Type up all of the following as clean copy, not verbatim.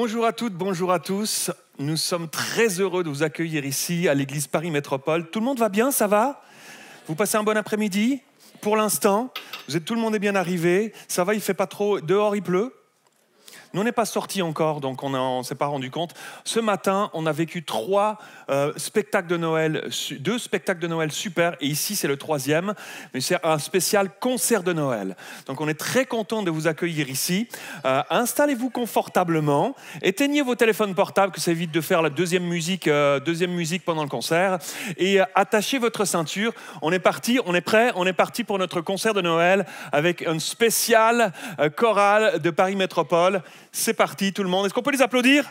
Bonjour à toutes, bonjour à tous. Nous sommes très heureux de vous accueillir ici à l'église Paris Métropole. Tout le monde va bien, ça va? Vous passez un bon après-midi? Pour l'instant, tout le monde est bien arrivé. Ça va, il ne fait pas trop. Dehors, il pleut. Nous, on n'est pas sortis encore, donc on ne s'est pas rendu compte. Ce matin, on a vécu 2 spectacles de Noël super, et ici, c'est le 3e, mais c'est un spécial concert de Noël. Donc, on est très content de vous accueillir ici. Installez-vous confortablement, éteignez vos téléphones portables, que ça évite de faire la deuxième musique pendant le concert, et attachez votre ceinture. On est parti, on est prêt, on est parti pour notre concert de Noël avec un spécial chorale de Paris Métropole. C'est parti, tout le monde. Est-ce qu'on peut les applaudir ?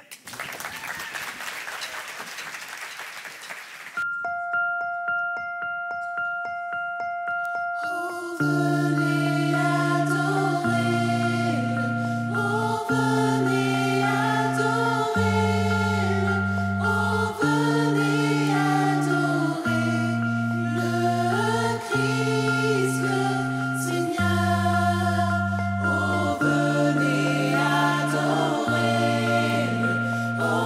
Oh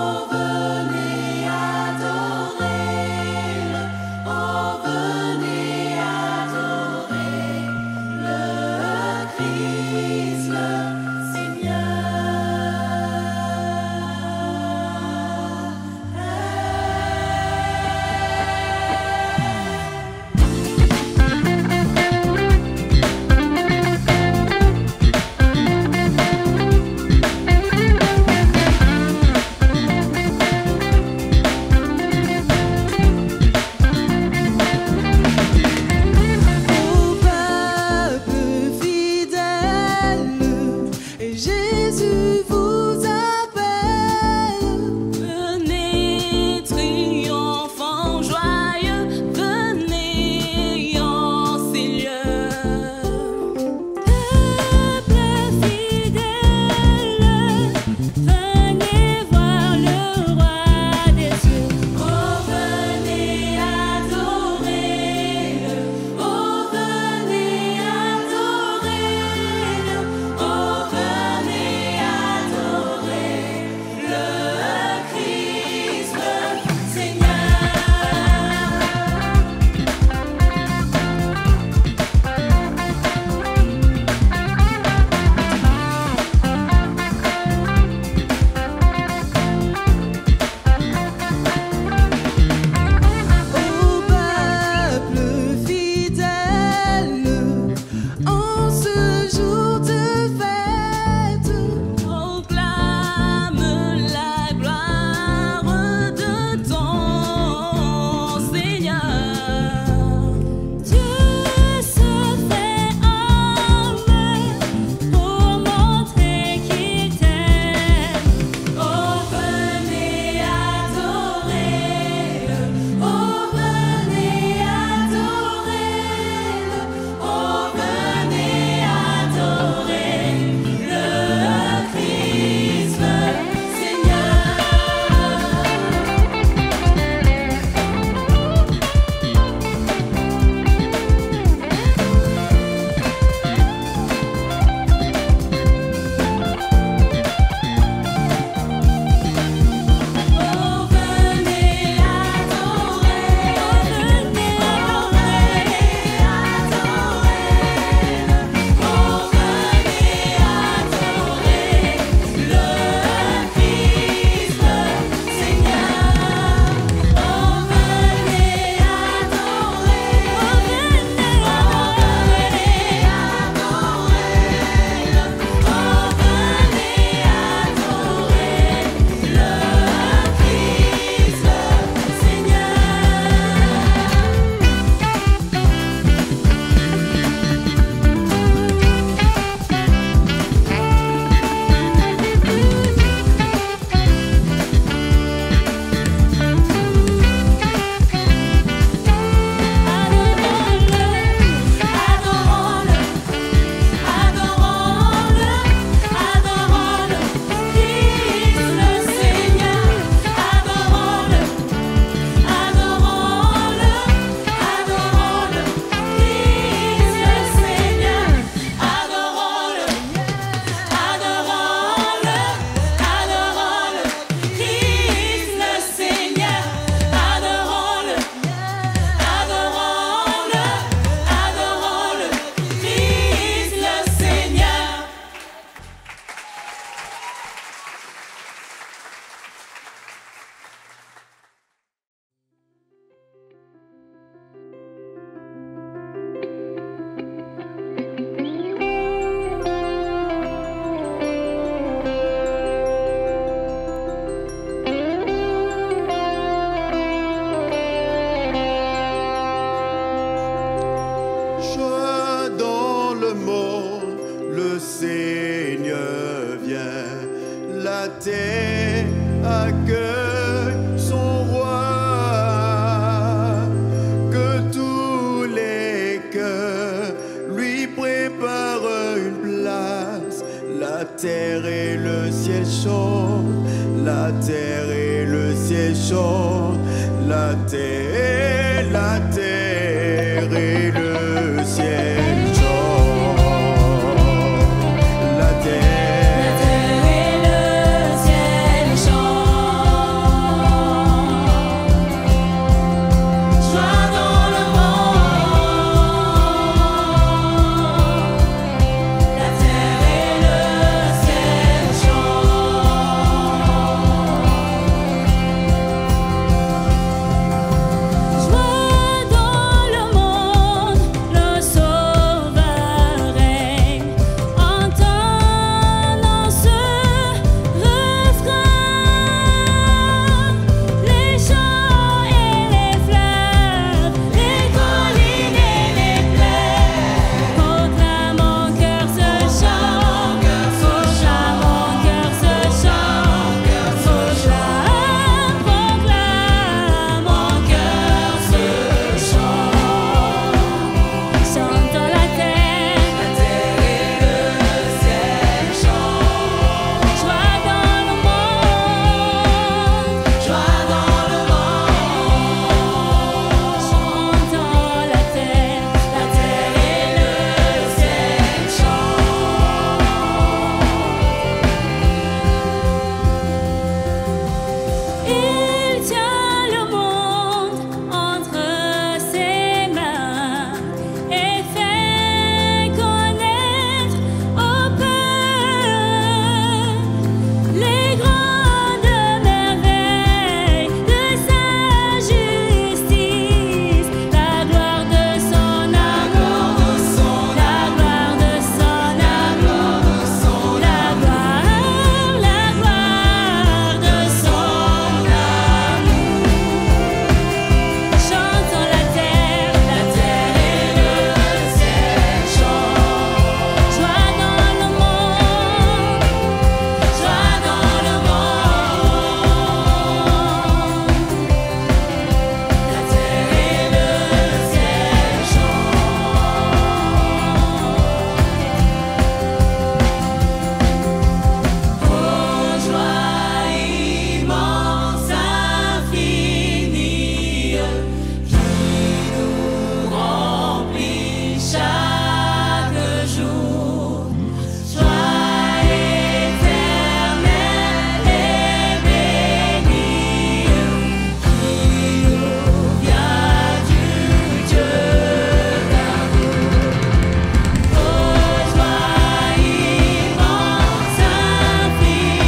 chante, la terre et le ciel chantent, la terre et le ciel chantent, la terre et le ciel chantent, joie dans le monde, la terre et le ciel Joie dans le monde, le Sauveur règne. Entendons ce refrain, les champs et les fleuves, les collines et les plaines, proclament mon cœur ce chant, proclame mon cœur ce chant, proclame mon cœur ce chant. Chante dans la terre et le ciel chante, joie dans le monde, joie dans le monde. Chante dans la terre et le ciel chante. Il tient le monde entre ses mains et fait connaître au peuple les grandes merveilles de sa justice, la gloire de son amour, la gloire de son amour, la gloire de son amour. Chante dans la terre et le ciel chante, joie dans le monde, joie dans le monde, la terre et le ciel chantent. Oh, joie immense, infinie, qui nous remplit chaque jour. Joie éternelle et bénie, qui nous vient du Dieu d'amour. Oh, joie immense, infinie,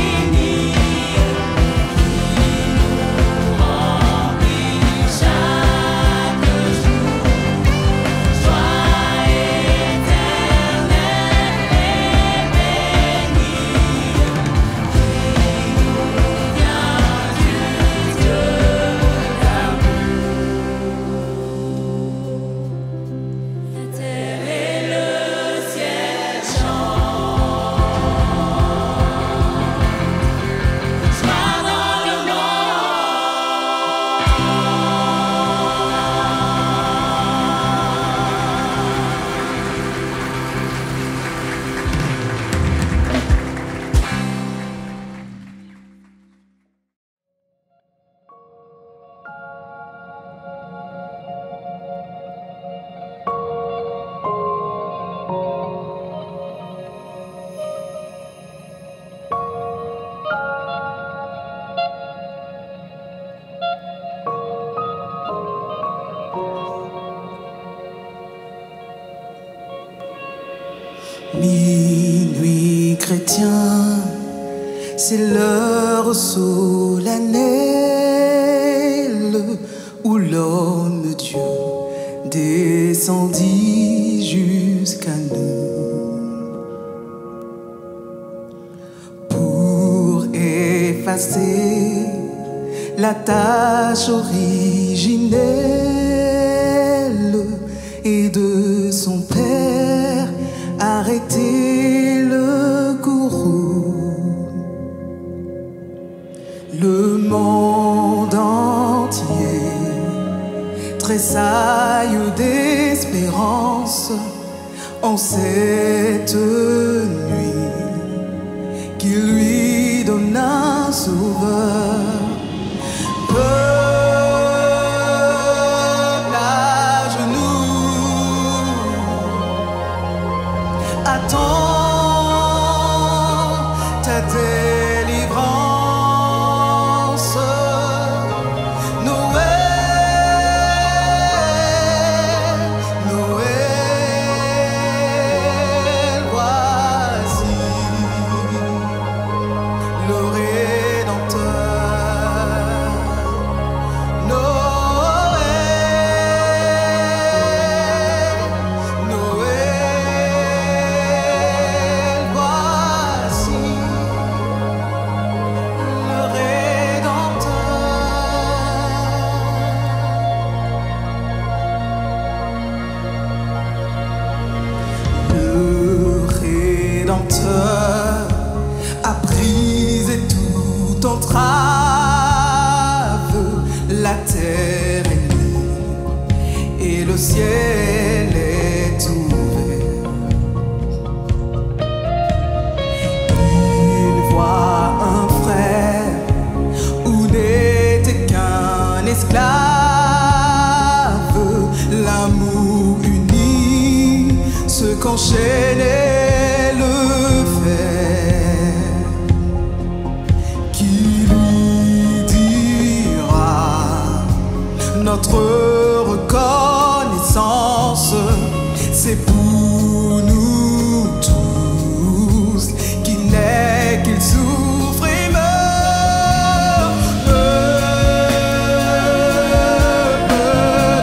qui nous remplit chaque jour. Joie éternelle et bénie, qui nous vient du Dieu d'amour. La terre et le ciel chantent, joie dans le Minuit chrétien, c'est l'heure solennelle où l'homme-dieu descendit jusqu'à nous pour effacer la tâche originelle et de son père arrêter le courroux. Le monde entier tressaille d'espérance en cette nuit qui lui donne terre est libre et le ciel est ouvert. Il voit un frère où n'était qu'un esclave, l'amour uni, ce qu'enchaînait le fer, qui lui dira notre reconnaissance, c'est pour nous tous qu'il naît, qu'il souffre et meurt.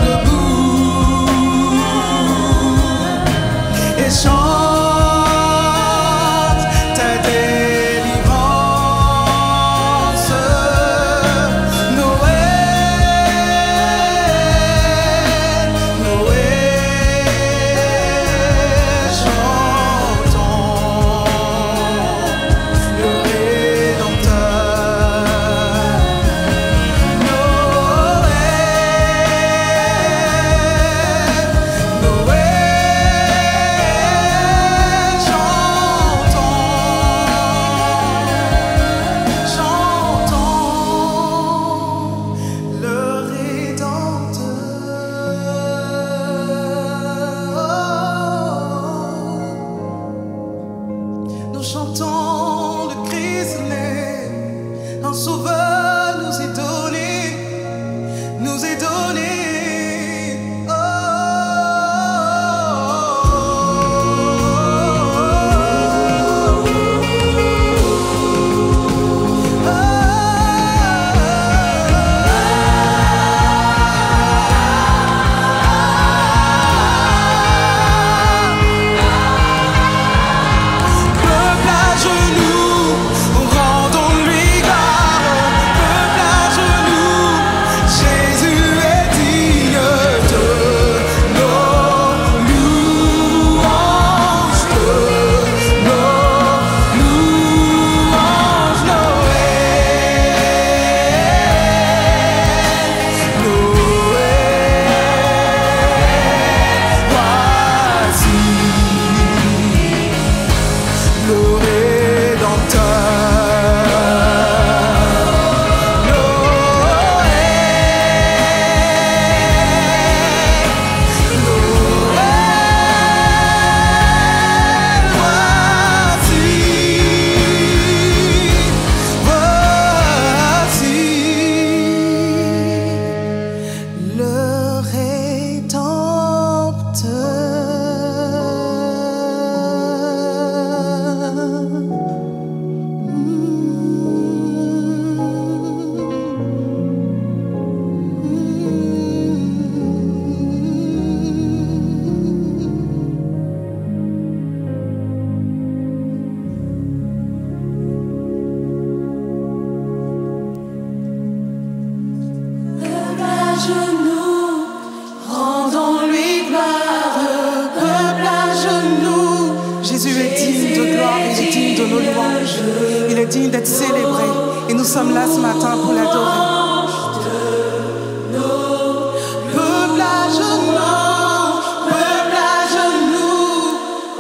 Debout et chante ta délivrance. Noël, Noël, chantons le Rédempteur. Noël, Noël, chantons le Rédempteur. Nous chantons le Christ né, un sauveur nous est donné, nous est donné. Peuple à genoux, rendons-lui gloire. Peuple à genoux, Jésus est digne de nos louanges, de nos louanges. Noël, Noël, voici le Rédempteur. Noël, le Peuple à genoux, rendons-lui gloire. Peuple à genoux, Jésus est digne de gloire, il est digne de nos louanges, il est digne d'être célébré. Et nous sommes là ce matin pour l'adorer. Peuple à genoux,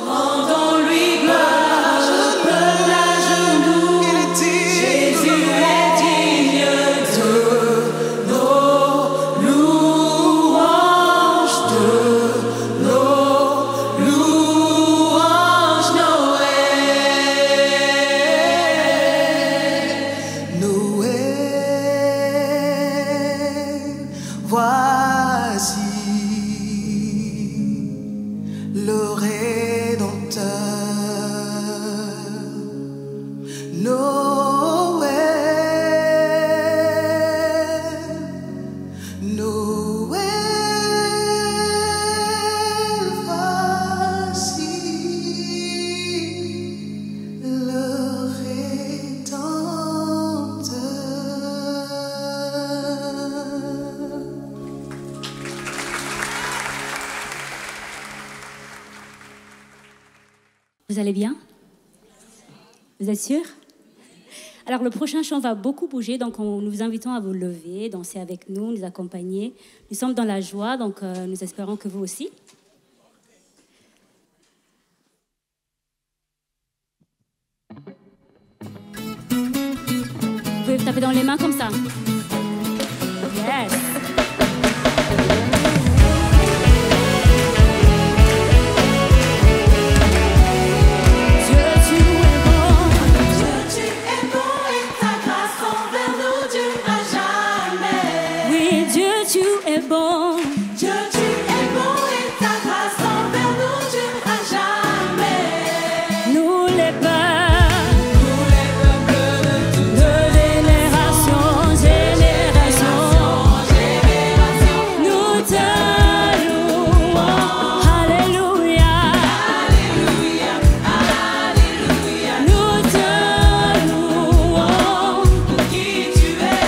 rendons-lui gloire. Peuple à genoux, il est digne. Jésus est digne de nos louanges, de nos louanges. Noël, voici le Rédempteur. Noël, Noël, voici le Rédempteur. Vous allez bien? Vous êtes sûrs? Alors, le prochain chant va beaucoup bouger, donc nous vous invitons à vous lever, danser avec nous, nous accompagner. Nous sommes dans la joie, donc nous espérons que vous aussi. Vous pouvez taper dans les mains comme ça. Yes! Bon. Dieu, tu es bon et ta grâce envers nous durera jamais. Nous les peuples de génération en génération, nous te louons. Alléluia, Alléluia, Alléluia. nous te louons. Pour qui tu es,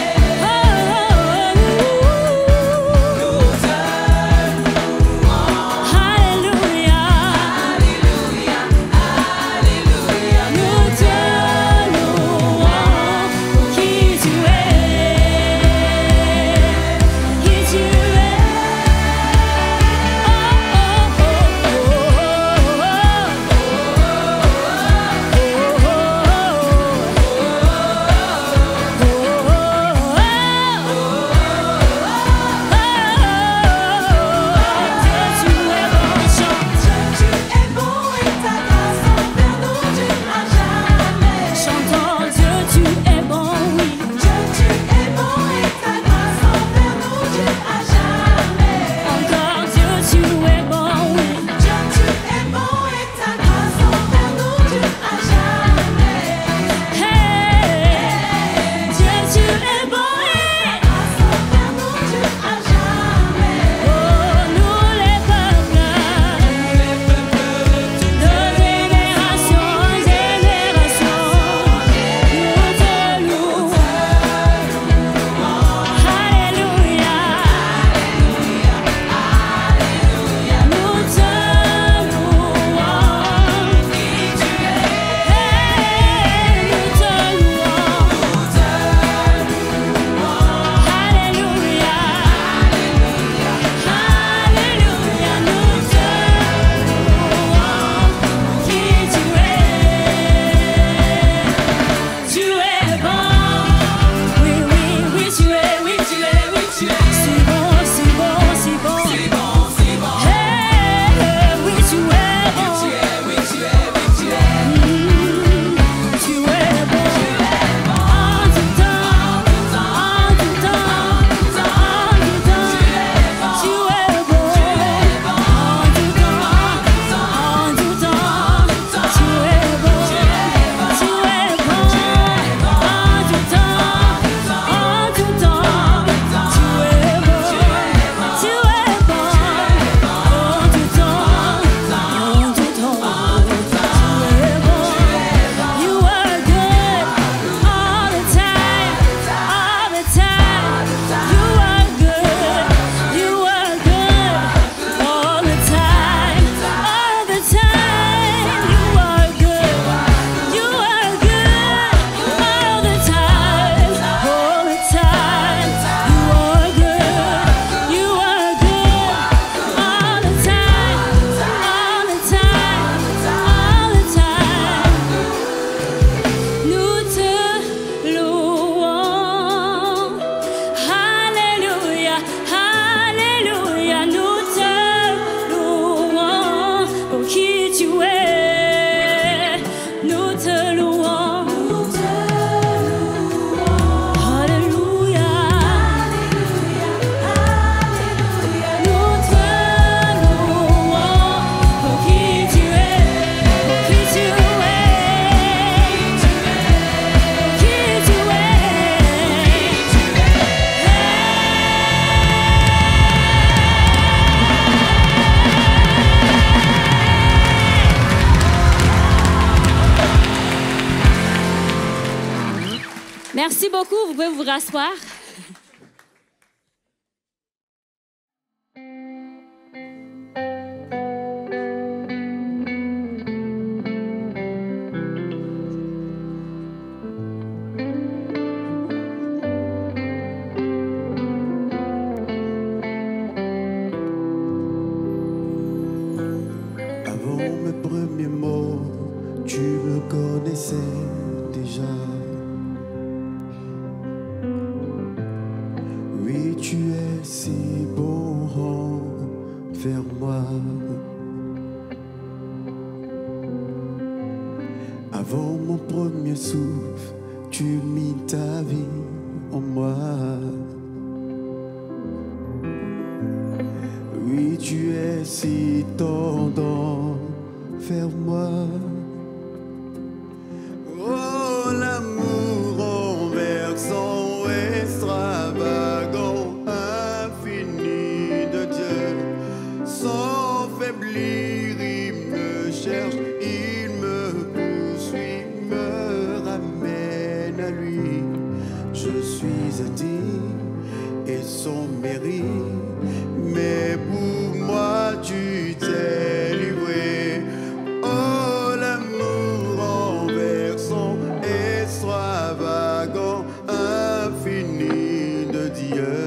Merci beaucoup. Vous pouvez vous rasseoir. tu es si bon envers moi. Avant mon premier souffle, tu mis ta vie en moi. Oui, tu es si tendre vers moi. Oh, l'amour renversant, extravagant, infini de Dieu. Sans faiblir, il me cherche, il me poursuit, me ramène à lui. Je suis indigne et sans mérite, mais pour moi tu t'es livré. Oh, l'amour renversant, extravagant, infini de Dieu.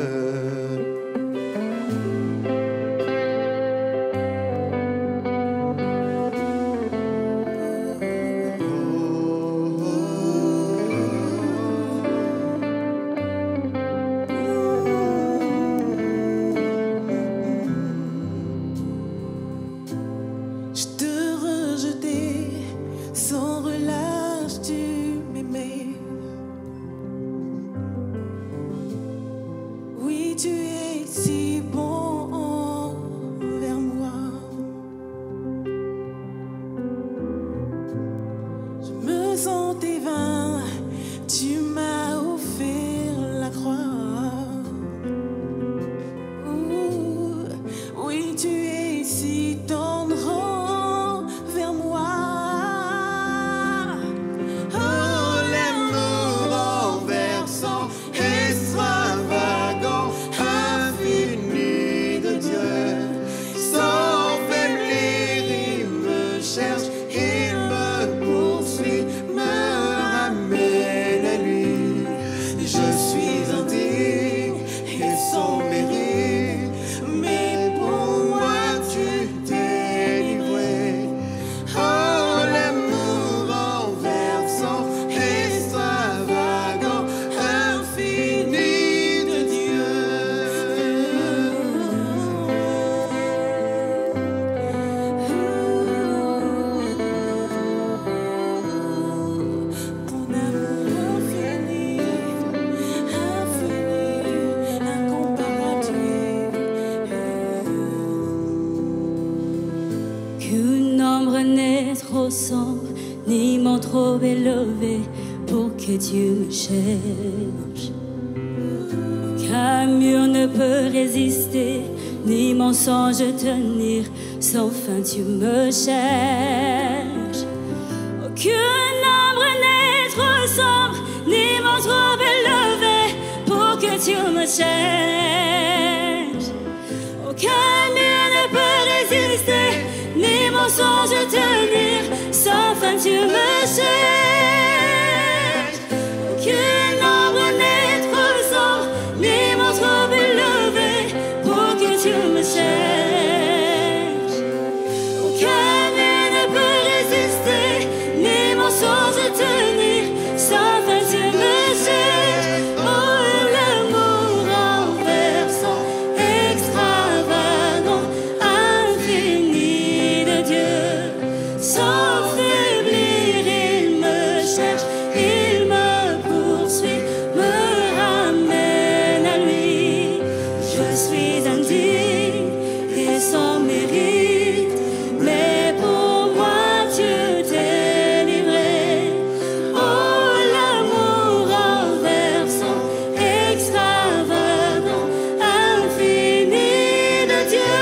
Je te rejetais, sans relâche tu m'aimais. Oui, tu es si bon envers moi. Je me sentais vain, tu m'as offert la croix. Ouh, oui, tu es si tendre vers moi. Oh, l'amour renversant, extravagant, infini de Dieu. Sans faiblir, il me cherche, il me poursuit, me ramène à lui. Je suis indigne et sans mérite, mais pour moi tu t'es livré. Oh, l'amour renversant, extravagant, infini de Dieu. Ton amour infini, infini, incomparable tu es. Qu'un nombre n'est trop sombre, ni mon trop élevé pour que Dieu me cherche. Qu'un mur ne peut résister, ni mensonge tenir, sans fin tu me cherches. Aucun nombre n'est trop sombre, ni mon trop élevé pour que Dieu me cherche. Aucun mur ne peut résister, ni mensonge tenir, sans fin tu me cherches. Aucun nombre n'est trop sombre, ni mon trop élevé pour que Dieu me cherche. Aucun mur ne peut résister, ni mensonge tenir, sans fin tu me cherches. Oh, l'amour renversant, extravagant, infini de Dieu. Sans faiblir, il me cherche, il me poursuit, me ramène à lui. Je suis indigne et sans mérite, mais pour moi tu t'es livré. Oh, l'amour renversant, extravagant, infini de Dieu.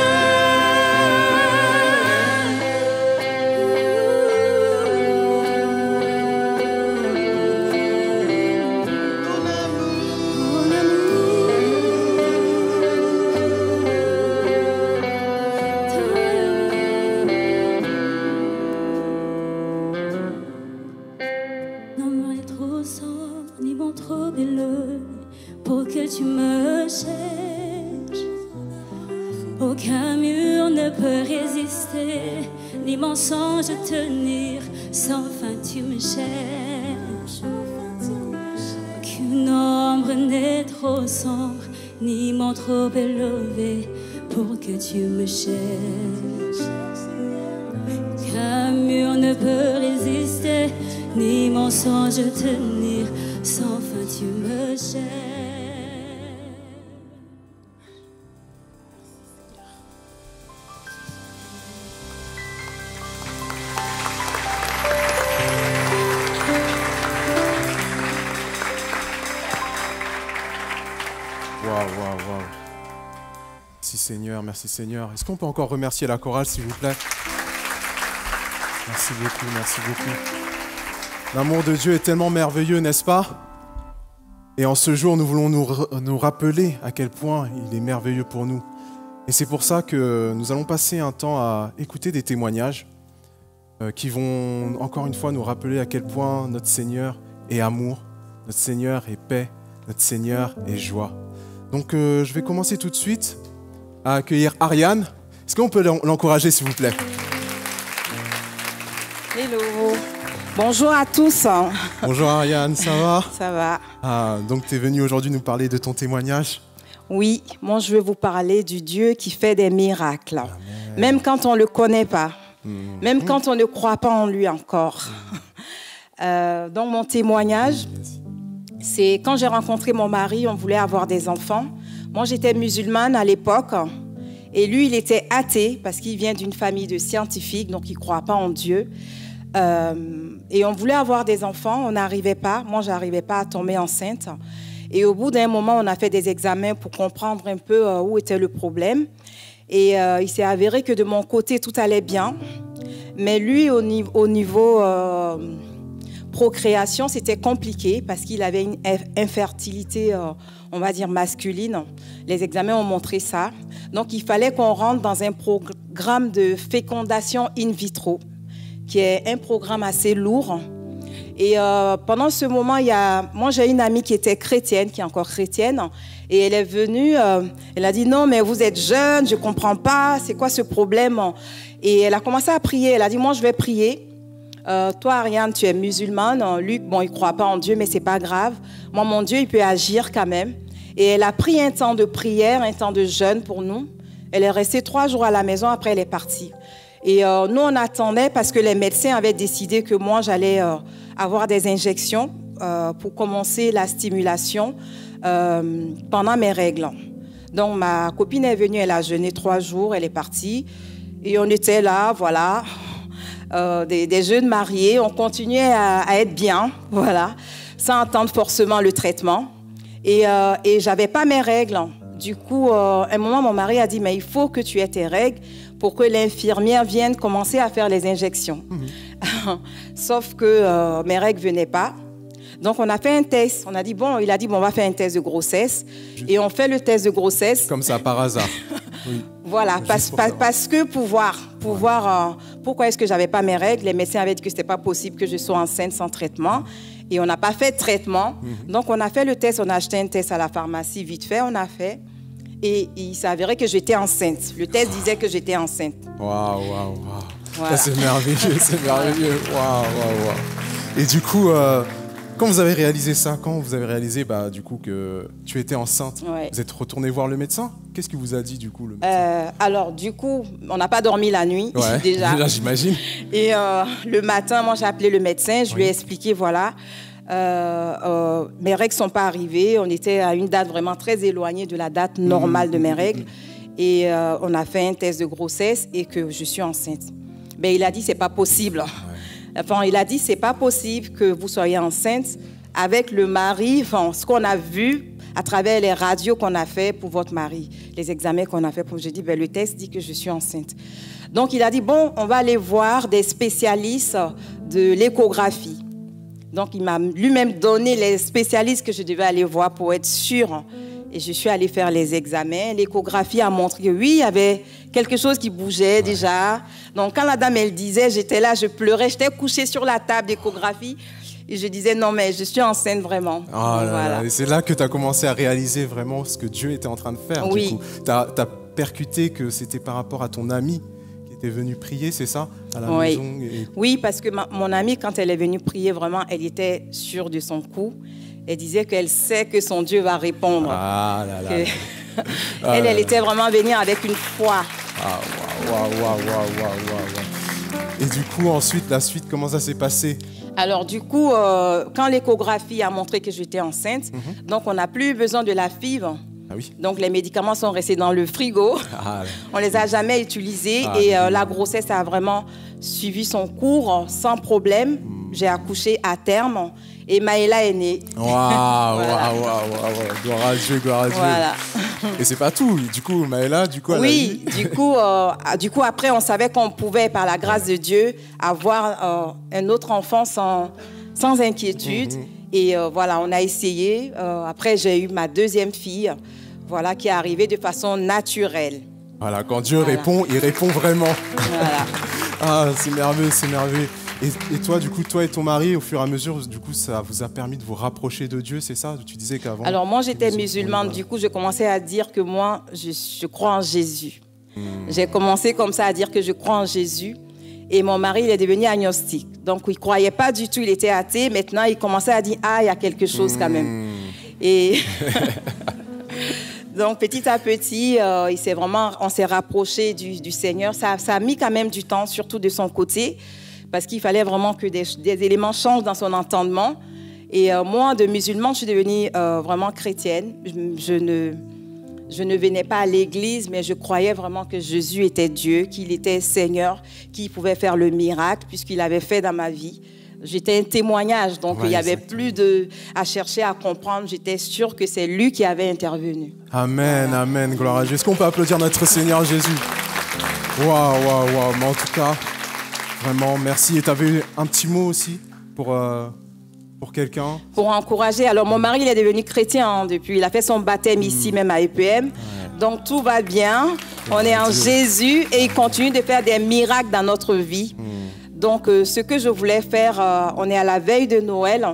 Non, moi trop sombre, ni bon trop élevé pour que tu me cherches. Aucun mur ne peut résister, ni mensonge tenir, sans fin tu me cherches. Aucune ombre n'est trop sombre, ni m'ont trop élevé pour que tu me cherches. Qu'un mur ne peut résister, ni mensonge tenir, sans fin tu me cherches. Waouh. Merci Seigneur, merci Seigneur. Est-ce qu'on peut encore remercier la chorale, s'il vous plaît? Merci beaucoup, merci beaucoup. L'amour de Dieu est tellement merveilleux, n'est-ce pas? Et en ce jour, nous voulons nous rappeler à quel point il est merveilleux pour nous. Et c'est pour ça que nous allons passer un temps à écouter des témoignages qui vont encore une fois nous rappeler à quel point notre Seigneur est amour, notre Seigneur est paix, notre Seigneur est joie. Donc je vais commencer tout de suite à accueillir Ariane. Est-ce qu'on peut l'encourager, s'il vous plaît? Hello. Bonjour à tous. Bonjour Ariane, ça va? Ça va. Ah, donc tu es venue aujourd'hui nous parler de ton témoignage. Oui, moi je vais vous parler du Dieu qui fait des miracles. Amen. Même quand on ne le connaît pas. Même quand on ne croit pas en lui encore. Donc mon témoignage, c'est quand j'ai rencontré mon mari, on voulait avoir des enfants. Moi j'étais musulmane à l'époque et lui il était athée parce qu'il vient d'une famille de scientifiques, donc il ne croit pas en Dieu. Et on voulait avoir des enfants, on n'arrivait pas. Moi, je n'arrivais pas à tomber enceinte. Et au bout d'un moment, on a fait des examens pour comprendre un peu où était le problème. Et il s'est avéré que de mon côté, tout allait bien. Mais lui, au niveau procréation, c'était compliqué parce qu'il avait une infertilité, on va dire, masculine. Les examens ont montré ça. Donc, il fallait qu'on rentre dans un programme de fécondation in vitro, qui est un programme assez lourd. Et pendant ce moment, moi j'ai une amie qui était chrétienne, qui est encore chrétienne, et elle est venue, elle a dit « Non, mais vous êtes jeune, je ne comprends pas, c'est quoi ce problème ?» Et elle a commencé à prier, elle a dit « Moi, je vais prier. Toi, Ariane, tu es musulmane, Luc, bon, il ne croit pas en Dieu, mais ce n'est pas grave. Moi, mon Dieu, il peut agir quand même. » Et elle a pris un temps de prière, un temps de jeûne pour nous. Elle est restée 3 jours à la maison, après elle est partie. Et nous, on attendait parce que les médecins avaient décidé que moi, j'allais avoir des injections pour commencer la stimulation pendant mes règles. Donc, ma copine est venue, elle a jeûné 3 jours, elle est partie. Et on était là, voilà, des jeunes mariés. On continuait à être bien, voilà, sans attendre forcément le traitement. Et je n'avais pas mes règles. Du coup, à un moment, mon mari a dit « Mais il faut que tu aies tes règles pour que l'infirmière vienne commencer à faire les injections. » Sauf que mes règles ne venaient pas. Donc, on a fait un test. On a dit, il a dit, on va faire un test de grossesse. Et on fait le test de grossesse. Comme ça, par hasard. Oui. Voilà, parce que pour voir pourquoi est-ce que je n'avais pas mes règles, les médecins avaient dit que ce n'était pas possible que je sois enceinte sans traitement. Et on n'a pas fait de traitement. Donc, on a fait le test. On a acheté un test à la pharmacie, vite fait, on a fait. Et il s'avérait que j'étais enceinte. Le test disait que j'étais enceinte. Waouh. Voilà. C'est merveilleux, c'est merveilleux. Waouh. Et du coup, quand vous avez réalisé ça, quand vous avez réalisé du coup que tu étais enceinte, vous êtes retourné voir le médecin? Qu'est-ce qu'il vous a dit du coup, le médecin? Alors du coup, on n'a pas dormi la nuit déjà. Déjà, j'imagine. Et le matin, moi j'ai appelé le médecin, je lui ai expliqué, voilà. Mes règles ne sont pas arrivées. On était à une date vraiment très éloignée de la date normale de mes règles. Et on a fait un test de grossesse et que je suis enceinte. Mais il a dit c'est pas possible. Enfin, il a dit c'est pas possible que vous soyez enceinte avec le mari. Enfin, ce qu'on a vu à travers les radios qu'on a fait pour votre mari, les examens qu'on a fait pour. J'ai dit le test dit que je suis enceinte. Donc il a dit on va aller voir des spécialistes de l'échographie. Donc, il m'a lui-même donné les spécialistes que je devais aller voir pour être sûre. Et je suis allée faire les examens. L'échographie a montré que oui, il y avait quelque chose qui bougeait déjà. Donc, quand la dame, elle disait, j'étais là, je pleurais, j'étais couchée sur la table d'échographie. Et je disais, non, mais je suis enceinte vraiment. Voilà. Et c'est là que tu as commencé à réaliser vraiment ce que Dieu était en train de faire. Oui. Du coup, tu as percuté que c'était par rapport à ton amie qui était venue prier, c'est ça, à la maison? Oui, parce que mon amie, quand elle est venue prier, vraiment, elle était sûre de son coup. Elle disait qu'elle sait que son Dieu va répondre. Ah là là. Elle était vraiment venue avec une foi. Ah, waouh. Et du coup, ensuite, la suite, comment ça s'est passé? Alors du coup, quand l'échographie a montré que j'étais enceinte, donc on n'a plus besoin de la FIV. Ah oui. Donc les médicaments sont restés dans le frigo. On les a jamais utilisés et la grossesse a vraiment suivi son cours sans problème. J'ai accouché à terme et Maëla est née. Waouh. Gloire à Dieu. Voilà. Et c'est pas tout. Du coup, Maëla, elle oui, du coup, après, on savait qu'on pouvait, par la grâce de Dieu, avoir un autre enfant sans inquiétude. Et voilà, on a essayé. Après, j'ai eu ma deuxième fille, voilà, qui est arrivée de façon naturelle. Voilà, quand Dieu répond, il répond vraiment. Voilà. Ah, c'est merveilleux. Et toi, du coup, toi et ton mari, au fur et à mesure, du coup, ça vous a permis de vous rapprocher de Dieu, c'est ça? Tu disais qu'avant... Alors moi, j'étais musulmane, du coup, je commençais à dire que moi, je crois en Jésus. J'ai commencé comme ça à dire que je crois en Jésus. Et mon mari, il est devenu agnostique. Donc, il ne croyait pas du tout, il était athée. Maintenant, il commençait à dire, ah, il y a quelque chose quand même. Et donc, petit à petit, on s'est rapproché du Seigneur. Ça a mis quand même du temps, surtout de son côté, parce qu'il fallait vraiment que des éléments changent dans son entendement. Et moi, de musulmane, je suis devenue vraiment chrétienne. Je ne venais pas à l'église, mais je croyais vraiment que Jésus était Dieu, qu'il était Seigneur, qu'il pouvait faire le miracle, puisqu'il avait fait dans ma vie. J'étais un témoignage, donc il n'y avait plus à chercher à comprendre. J'étais sûre que c'est lui qui avait intervenu. Amen, gloire à Dieu. Est-ce qu'on peut applaudir notre Seigneur Jésus? Waouh. Mais en tout cas, vraiment, merci. Et tu avais un petit mot aussi pour quelqu'un? Pour encourager. Alors, mon mari, il est devenu chrétien depuis. Il a fait son baptême ici, même à EPM. Donc, tout va bien. On est en Jésus et il continue de faire des miracles dans notre vie. Donc, ce que je voulais faire, on est à la veille de Noël.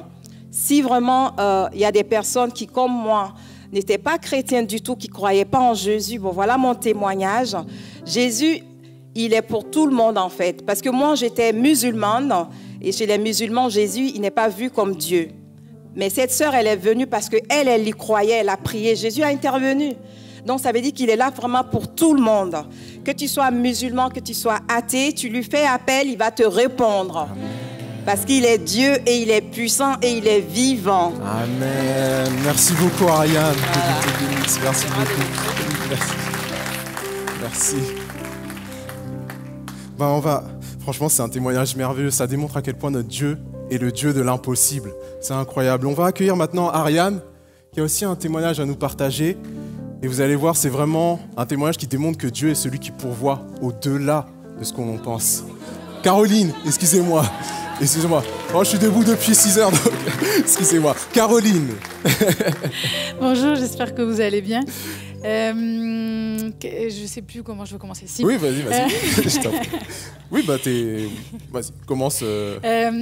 Si vraiment il y a des personnes qui, comme moi, n'étaient pas chrétiennes du tout, qui ne croyaient pas en Jésus, bon, voilà mon témoignage. Jésus, il est pour tout le monde, en fait. Parce que moi, j'étais musulmane. Et chez les musulmans, Jésus, il n'est pas vu comme Dieu. Mais cette sœur, elle est venue parce qu'elle y croyait, elle a prié. Jésus a intervenu. Donc, ça veut dire qu'il est là vraiment pour tout le monde. Que tu sois musulman, que tu sois athée, tu lui fais appel, il va te répondre. Amen. Parce qu'il est Dieu et il est puissant et il est vivant. Amen. Merci beaucoup, Ariane. Que Dieu te bénisse. Merci beaucoup. Merci. Franchement, c'est un témoignage merveilleux. Ça démontre à quel point notre Dieu est le Dieu de l'impossible. C'est incroyable. On va accueillir maintenant Ariane, qui a aussi un témoignage à nous partager. Et vous allez voir, c'est vraiment un témoignage qui démontre que Dieu est celui qui pourvoit au-delà de ce qu'on en pense. Caroline, excusez-moi. Oh, je suis debout depuis 6 heures, donc excusez-moi. Caroline. Bonjour, j'espère que vous allez bien. Je ne sais plus comment je veux commencer. Si. Oui, vas-y. Je t'en prie. Oui, vas-y, commence.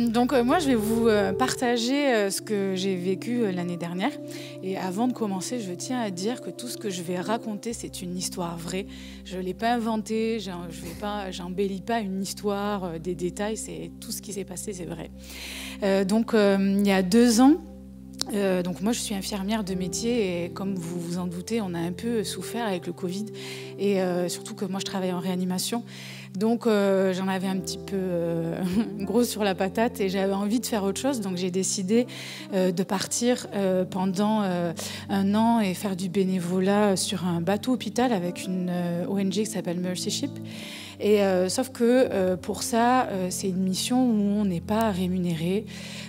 Donc, moi, je vais vous partager ce que j'ai vécu l'année dernière. Et avant de commencer, je tiens à dire que tout ce que je vais raconter, c'est une histoire vraie. Je ne l'ai pas inventée, j'embellis pas une histoire, des détails. C'est tout ce qui s'est passé, c'est vrai. Donc, il y a 2 ans, donc moi je suis infirmière de métier et comme vous vous en doutez, on a un peu souffert avec le Covid et surtout que moi je travaille en réanimation. Donc j'en avais un petit peu gros sur la patate et j'avais envie de faire autre chose. Donc j'ai décidé de partir pendant 1 an et faire du bénévolat sur un bateau hôpital avec une ONG qui s'appelle Mercy Ship. Et sauf que pour ça, c'est une mission où on n'est pas rémunéré,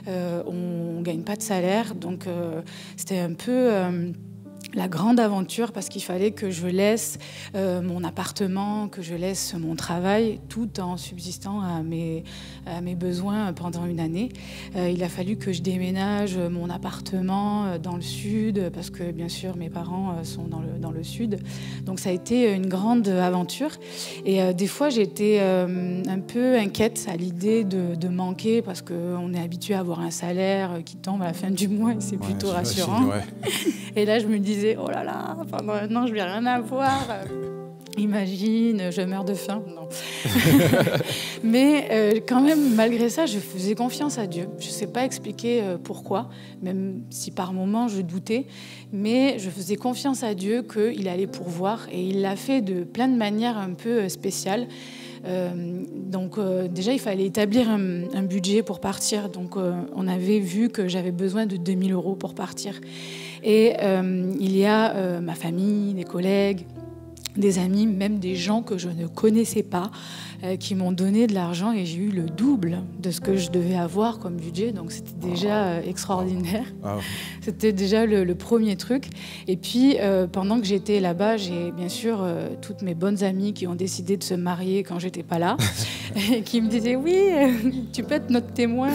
on ne gagne pas de salaire. Donc c'était un peu la grande aventure parce qu'il fallait que je laisse mon appartement, que je laisse mon travail, tout en subsistant à mes besoins pendant 1 année. Il a fallu que je déménage mon appartement dans le sud parce que bien sûr mes parents sont dans le sud. Donc ça a été une grande aventure et des fois j'étais un peu inquiète à l'idée de manquer parce qu'on est habitué à avoir un salaire qui tombe à la fin du mois et c'est plutôt rassurant. Et là je me disais oh là là, pendant 1 an je vais rien avoir. Imagine, je meurs de faim, non. Mais quand même, malgré ça, je faisais confiance à Dieu. Je ne sais pas expliquer pourquoi, même si par moments je doutais, mais je faisais confiance à Dieu qu'il allait pourvoir, et il l'a fait de plein de manières un peu spéciales. Déjà, il fallait établir un budget pour partir. Donc, on avait vu que j'avais besoin de 2 000 € pour partir. Et il y a ma famille, des collègues, des amis, même des gens que je ne connaissais pas, qui m'ont donné de l'argent, et j'ai eu le double de ce que je devais avoir comme budget. Donc c'était déjà extraordinaire. C'était déjà le premier truc. Et puis pendant que j'étais là-bas, j'ai bien sûr toutes mes bonnes amies qui ont décidé de se marier quand j'étais pas là, et qui me disaient oui, tu peux être notre témoin.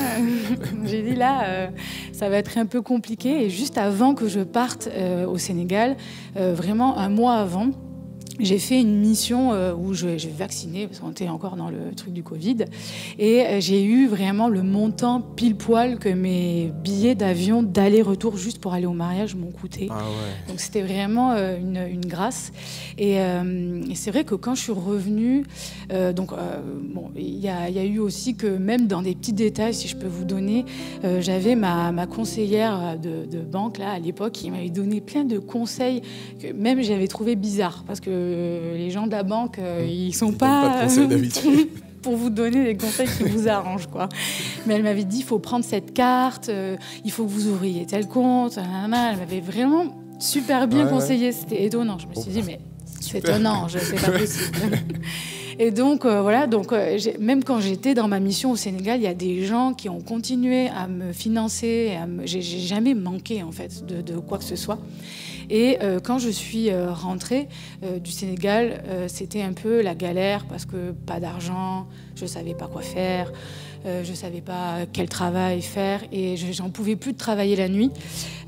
J'ai dit là, ça va être un peu compliqué. Et juste avant que je parte au Sénégal, vraiment un mois avant, j'ai fait une mission où j'ai vacciné, parce qu'on était encore dans le truc du Covid, et j'ai eu vraiment le montant pile poil que mes billets d'avion d'aller-retour juste pour aller au mariage m'ont coûté. Ah ouais. Donc c'était vraiment une grâce. Et c'est vrai que quand je suis revenue, il y a eu aussi que même dans des petits détails, si je peux vous donner, j'avais ma conseillère de banque là à l'époque qui m'avait donné plein de conseils que même j'avais trouvé bizarres, parce que les gens de la banque, ils sont pas de conseils d'habitude. Pour vous donner des conseils qui vous arrangent, quoi. Mais elle m'avait dit, il faut prendre cette carte, il faut que vous ouvriez tel compte. Elle m'avait vraiment super bien conseillé. C'était étonnant. Je me suis dit, mais c'est étonnant, c'est pas possible. Et donc, même quand j'étais dans ma mission au Sénégal, il y a des gens qui ont continué à me financer. J'ai jamais manqué, en fait, de quoi que ce soit. Et quand je suis rentrée du Sénégal, c'était un peu la galère, parce que pas d'argent, je ne savais pas quoi faire, je ne savais pas quel travail faire, et j'en pouvais plus de travailler la nuit.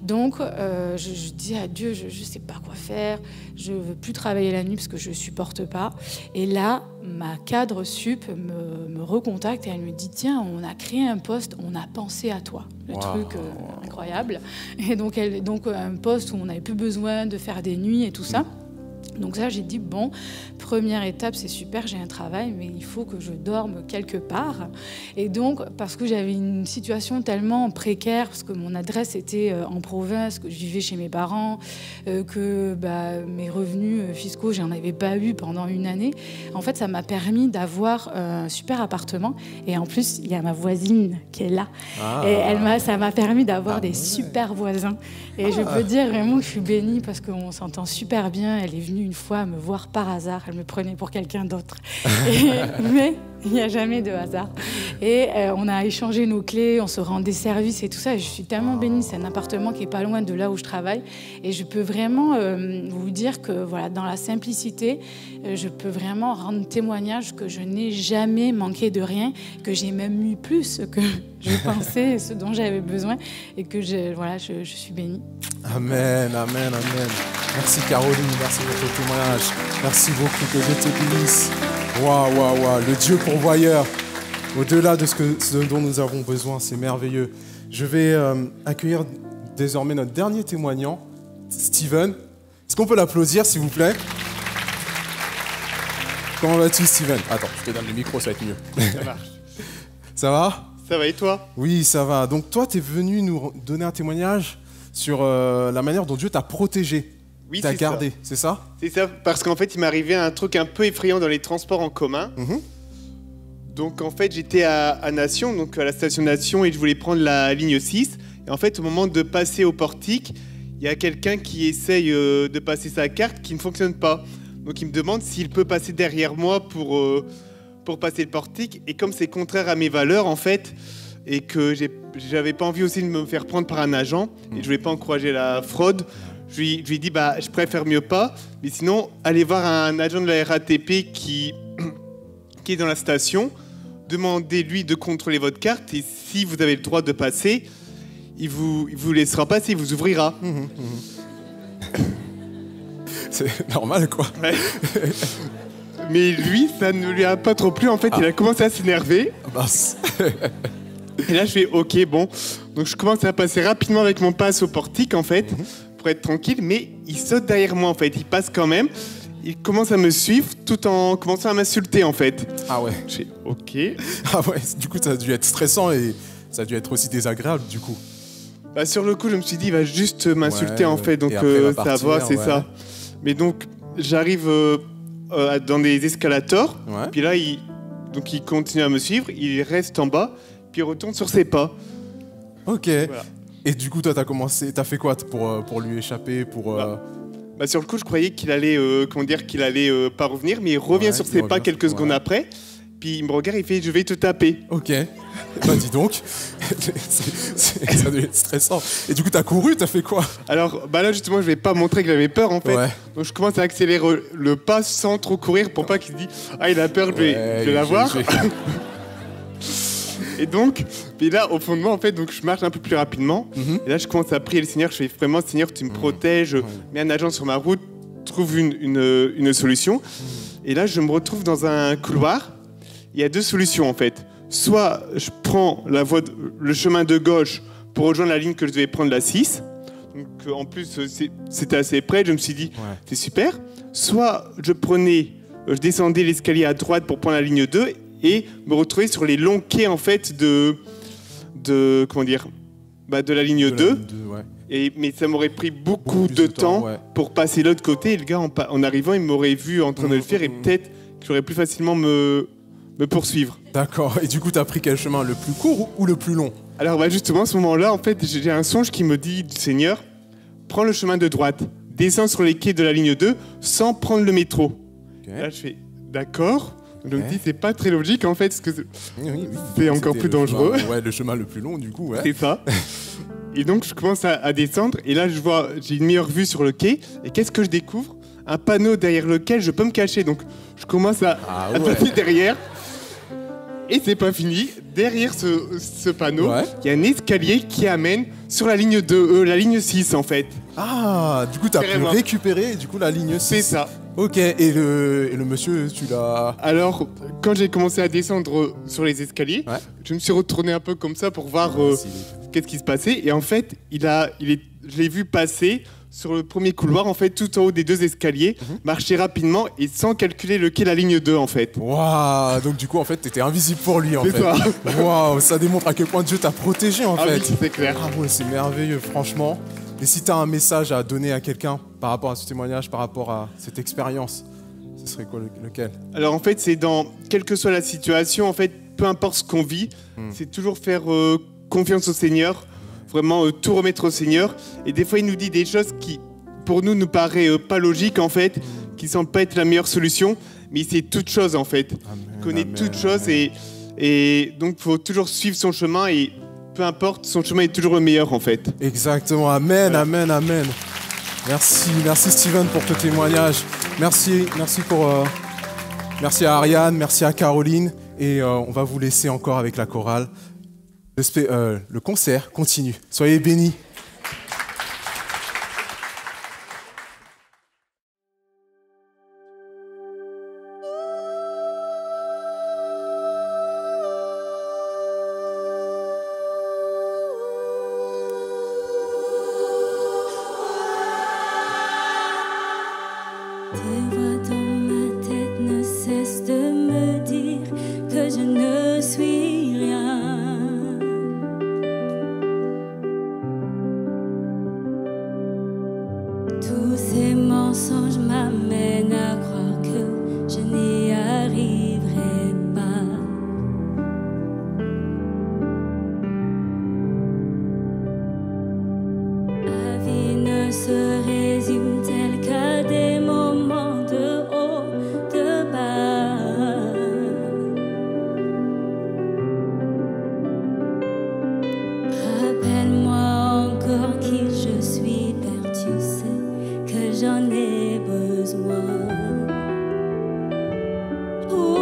Donc je dis à Dieu, je ne sais pas quoi faire, je ne veux plus travailler la nuit parce que je ne supporte pas. Et là, ma cadre sup me recontacte et elle me dit, tiens, on a créé un poste, on a pensé à toi. Le truc incroyable. Et donc un poste où on n'avait plus besoin de faire des nuits et tout ça. Donc ça, j'ai dit, bon, première étape, c'est super, j'ai un travail, mais il faut que je dorme quelque part. Et donc, parce que j'avais une situation tellement précaire, parce que mon adresse était en province, que je vivais chez mes parents, que mes revenus fiscaux, j'en avais pas eu pendant une année. En fait, ça m'a permis d'avoir un super appartement. Et en plus, il y a ma voisine qui est là. Et ça m'a permis d'avoir des super voisins. Et je peux dire vraiment que je suis bénie, parce qu'on s'entend super bien. Elle est venue une fois me voir par hasard. Elle me prenait pour quelqu'un d'autre. Mais il n'y a jamais de hasard. Et on a échangé nos clés, on se rendait service et tout ça. Et je suis tellement bénie. C'est un appartement qui est pas loin de là où je travaille. Et je peux vraiment vous dire que voilà, dans la simplicité, je peux vraiment rendre témoignage que je n'ai jamais manqué de rien, que j'ai même eu plus que je pensais, ce dont j'avais besoin, et que je suis bénie. Amen, amen, amen. Merci Caroline, merci pour ton témoignage. Merci beaucoup, que Dieu te bénisse. Waouh, le Dieu pourvoyeur. Au-delà de ce dont nous avons besoin, c'est merveilleux. Je vais accueillir désormais notre dernier témoignant, Steven. Est-ce qu'on peut l'applaudir, s'il vous plaît? Comment vas-tu, Steven? Attends, je te donne le micro, ça va être mieux. Ça marche. Ça va? Ça va, et toi? Oui, ça va. Donc toi, tu es venu nous donner un témoignage sur la manière dont Dieu t'a protégé. Oui, t'as gardé, c'est ça? C'est ça, parce qu'en fait, il m'est arrivé un truc un peu effrayant dans les transports en commun. Donc en fait, j'étais à Nation, donc à la station Nation, et je voulais prendre la ligne 6. Et en fait, au moment de passer au portique, il y a quelqu'un qui essaye de passer sa carte qui ne fonctionne pas. Donc il me demande s'il peut passer derrière moi pour passer le portique. Et comme c'est contraire à mes valeurs, en fait, et que j'avais pas envie aussi de me faire prendre par un agent, et je voulais pas encourager la fraude, je lui ai dit, je préfère mieux pas, mais sinon, allez voir un agent de la RATP qui est dans la station, demandez-lui de contrôler votre carte, et si vous avez le droit de passer, il vous laissera passer, il vous ouvrira. C'est normal, quoi. Ouais. Mais lui, ça ne lui a pas trop plu, en fait, il a commencé à s'énerver. Et là, je fais, ok, bon. Donc, je commence à passer rapidement avec mon pass au portique, en fait, pour être tranquille, mais il saute derrière moi, en fait. Il passe quand même. il commence à me suivre tout en commençant à m'insulter en fait. Ah ouais. J'ai ok. Ah ouais, du coup, ça a dû être stressant et ça a dû être aussi désagréable, du coup. Bah, sur le coup, je me suis dit, il va juste m'insulter Ouais, en fait, donc et après, il va ça partir, va, c'est ouais. ça. Mais donc, j'arrive dans des escalators, Ouais. puis là, donc, il continue à me suivre, il reste en bas, puis il retourne sur ses pas. Ok. Voilà. Et du coup, toi, t'as fait quoi pour lui échapper, Bah, sur le coup, je croyais qu'il allait, qu'il allait pas revenir, mais il revient Ouais, sur il ses pas revient, quelques secondes ouais. après, puis il me regarde, il fait, je vais te taper. Ok. Bah dis donc, ça devait être stressant. Et du coup, t'as couru, t'as fait quoi? Alors, bah là, justement, je vais pas montrer que j'avais peur, en fait. Ouais. Donc, je commence à accélérer le pas sans trop courir pour pas qu'il se dise, ah, il a peur, je vais l'avoir. Et donc, puis là, au fond de moi, en fait, donc, je marche un peu plus rapidement. Et là, je commence à prier le Seigneur. Je fais vraiment, Seigneur, tu me protèges, mets un agent sur ma route, trouve une solution. Et là, je me retrouve dans un couloir. Il y a deux solutions, en fait. Soit je prends le chemin de gauche pour rejoindre la ligne que je devais prendre, la 6. Donc, en plus, c'était assez près. Je me suis dit, c'est super. Soit je descendais l'escalier à droite pour prendre la ligne 2 et me retrouver sur les longs quais, en fait, de la ligne 2. Mais ça m'aurait pris beaucoup de temps pour passer de l'autre côté. Et le gars, en arrivant, il m'aurait vu en train de le faire et peut-être que j'aurais plus facilement me poursuivre. D'accord. Et du coup, t'as pris quel chemin? Le plus court ou le plus long? Alors bah justement, à ce moment-là, en fait, j'ai un songe qui me dit, Seigneur, prends le chemin de droite, descends sur les quais de la ligne 2 sans prendre le métro. Okay. Là, je fais, d'accord. Je me dis, c'est pas très logique, en fait, parce que Oui. c'est encore plus dangereux. Le chemin le plus long, du coup, ouais. C'est ça. Et donc, je commence à descendre, et là, j'ai une meilleure vue sur le quai, et qu'est-ce que je découvre? Un panneau derrière lequel je peux me cacher. Donc, je commence à passer derrière. Et c'est pas fini. Derrière ce panneau, il y a un escalier qui amène sur la ligne 2, la ligne 6 en fait. Ah, du coup, t'as pu récupérer du coup la ligne 6. C'est ça. Ok, et le monsieur, tu l'as... Alors, quand j'ai commencé à descendre sur les escaliers, je me suis retourné un peu comme ça pour voir qu'est-ce qui se passait. Et en fait, je l'ai vu passer sur le premier couloir, en fait, tout en haut des deux escaliers, marcher rapidement et sans calculer lequel la ligne 2, en fait. Waouh, donc du coup, en fait, t'étais invisible pour lui, en fait. C'est ça. Waouh, ça démontre à quel point Dieu t'a protégé, en fait. Oui, c'est clair. Ah ouais, c'est merveilleux, franchement. Et si t'as un message à donner à quelqu'un par rapport à ce témoignage, par rapport à cette expérience, ce serait quoi, lequel? Alors, en fait, c'est dans, quelle que soit la situation, en fait, peu importe ce qu'on vit, c'est toujours faire confiance au Seigneur. Vraiment tout remettre au Seigneur. Et des fois, il nous dit des choses qui, pour nous paraît pas logiques, en fait, qui semblent pas être la meilleure solution, mais c'est toute chose, en fait. Il connaît toute chose et donc, il faut toujours suivre son chemin et peu importe, son chemin est toujours le meilleur, en fait. Exactement. Amen, amen, amen. Merci Steven pour ton témoignage. Merci à Ariane, merci à Caroline. Et on va vous laisser encore avec la chorale. Le concert continue. Soyez bénis. Tes voix dans ma tête ne cessent de me dire que je ne suis rien. Tous ces mensonges m'amènent à croire que je n'y arriverai pas. Ma vie ne se résume-t-elle qu'à des moments de haut, de bas? Rappelle-moi encore qui je suis, Père, tu sais que j'en ai besoin. Oh,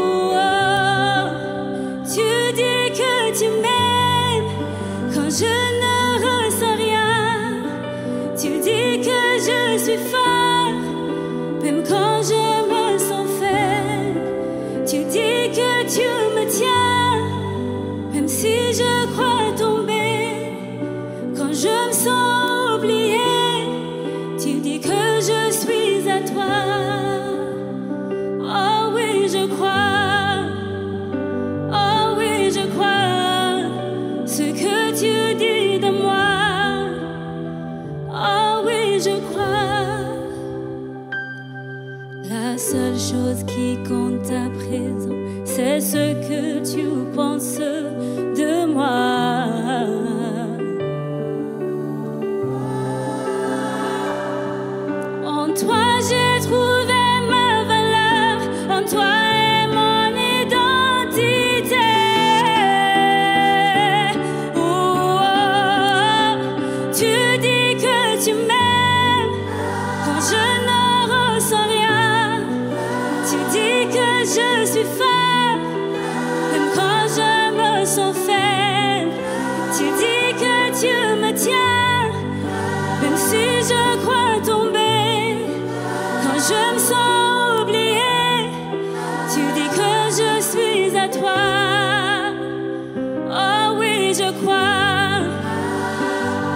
tu dis que tu m'aimes quand je ne ressens rien. Tu dis que je suis folle, même quand je me sens faible. Tu dis que tu me tiens, même si je crois tomber. Quand je me sens oubliée, tu dis que je suis à toi. La seule chose qui compte à présent, c'est ce que tu penses de moi. En toi j'ai trouvé ma valeur, en toi est mon identité. Oh, oh, tu dis que tu m'aimes quand je ne ressens rien. Tu dis que je suis faible, même quand je me sens faible. Tu dis que tu me tiens, même si je crois tomber. Quand je me sens oubliée, tu dis que je suis à toi. Oh oui, je crois.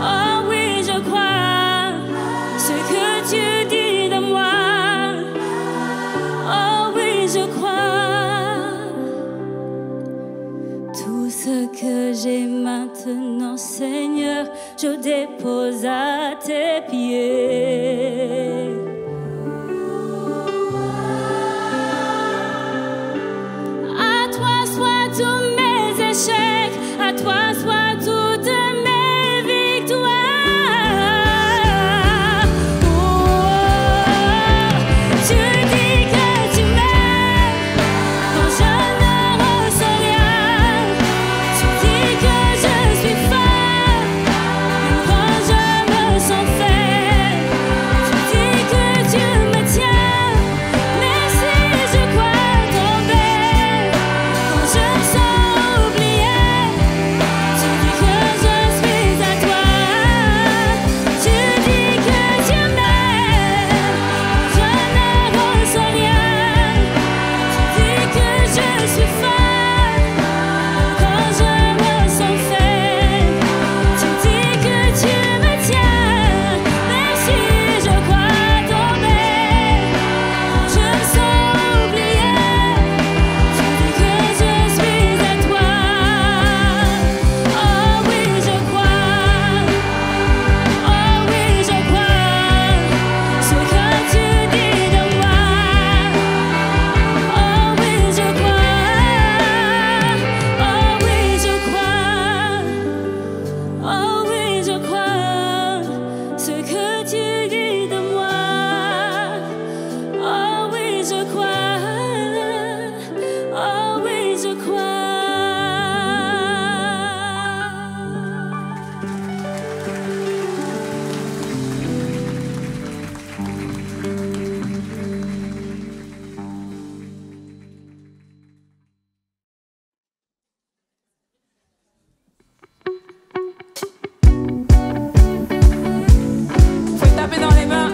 Oh oui, je crois ce que tu dis de moi. Oh oui, je crois. Tout ce que j'ai maintenant, Seigneur, je dépose à tes pieds. À toi soient tous mes échecs, à toi soient toutes mes victoires. Oh, tu dis que tu m'aimes quand je ne ressens rien. Tu dis que je suis faible, même quand je me sens faible. Tu dis que tu me tiens, mais si je crois tomber. Quand je me sens oubliée, tu dis que je suis à toi. Tu dis que tu m'aimes quand je ne ressens rien. Tu dis que je suis faible quand je me sens faible. Tu dis que tu me tiens, même si je crois tomber. Quand je me sens oubliée, tu dis que je suis à toi. Oh oui, je crois. Oh oui, je crois ce que tu dis de moi. Oh oui, je crois. Oh oui, je crois. Oh oui, je crois ce que tu dis de moi. Oh oui, je crois. Oh oui, je crois. Faut taper dans les mains.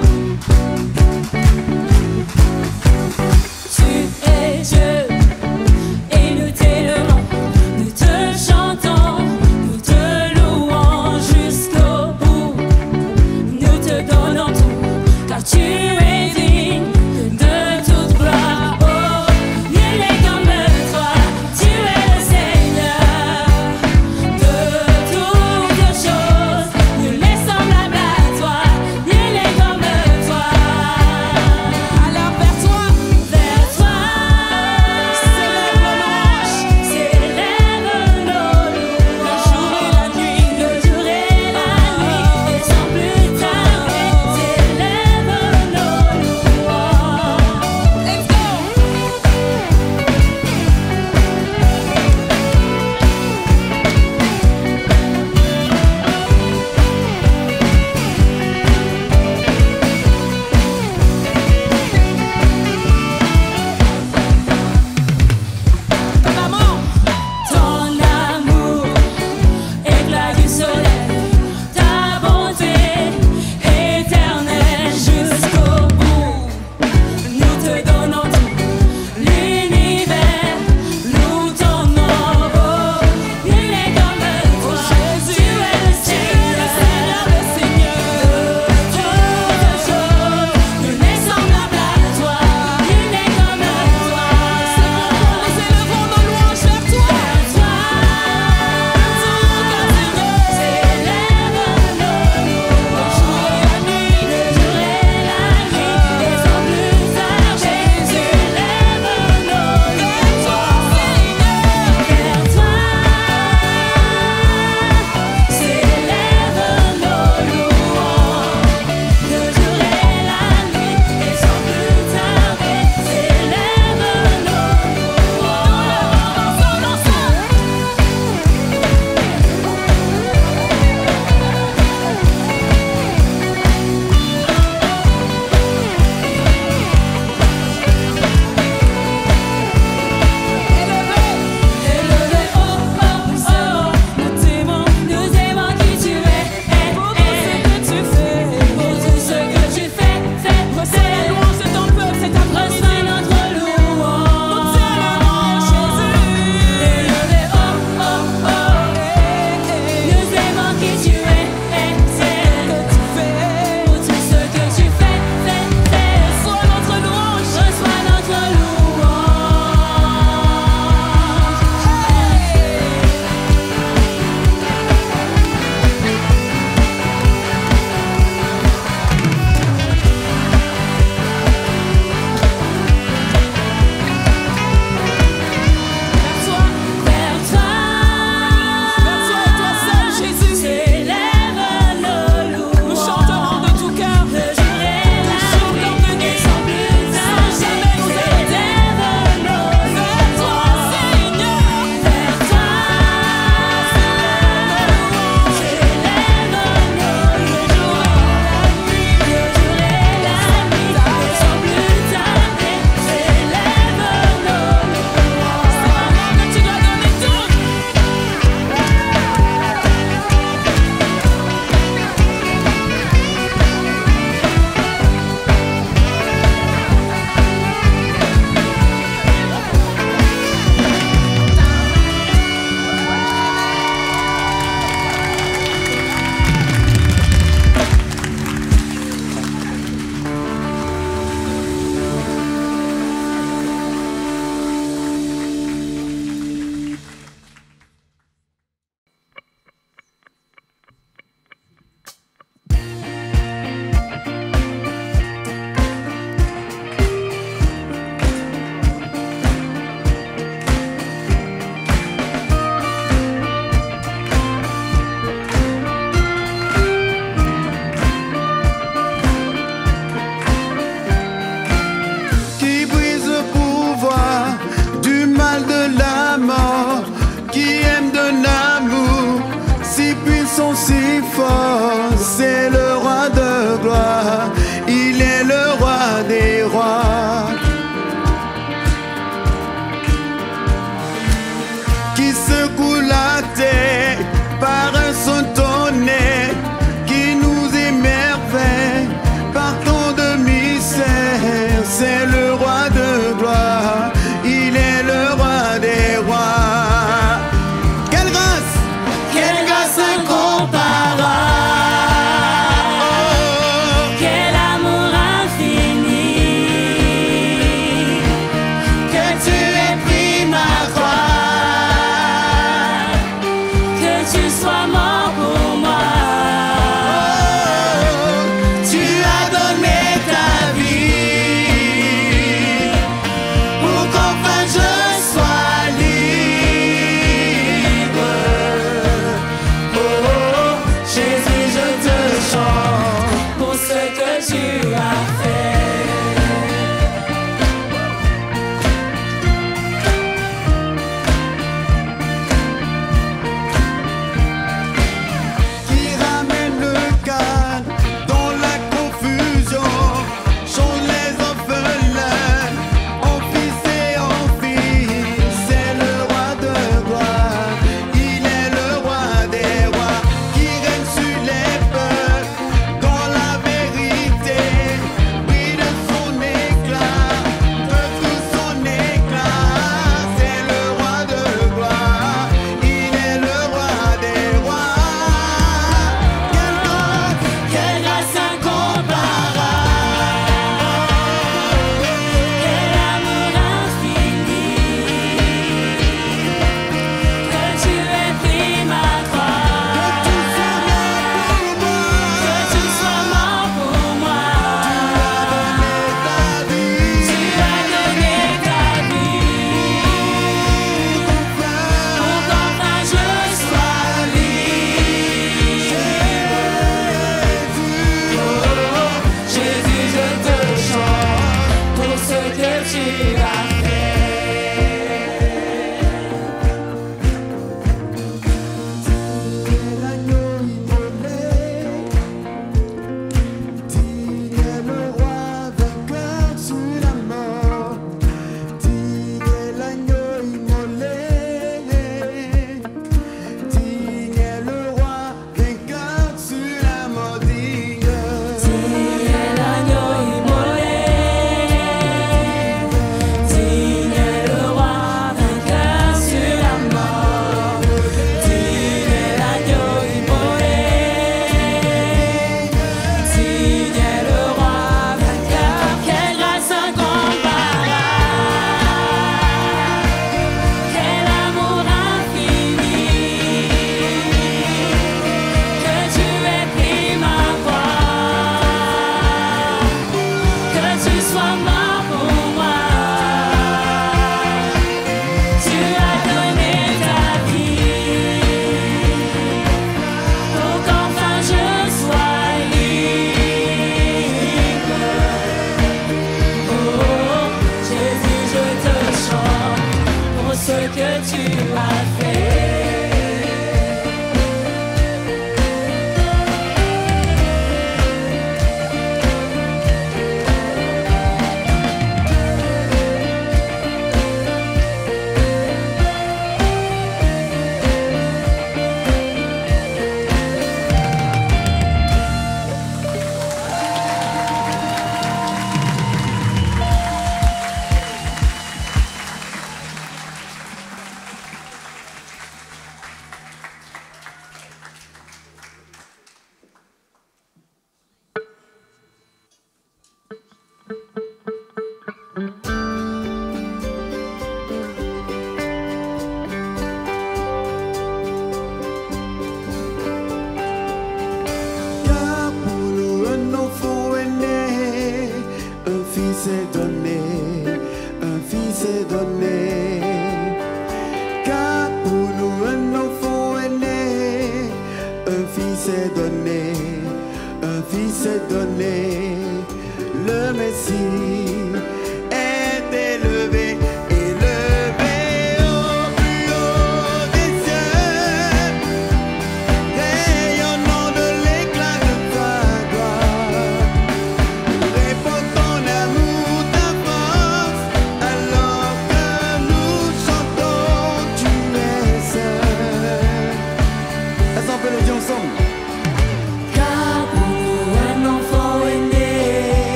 que tu as fait.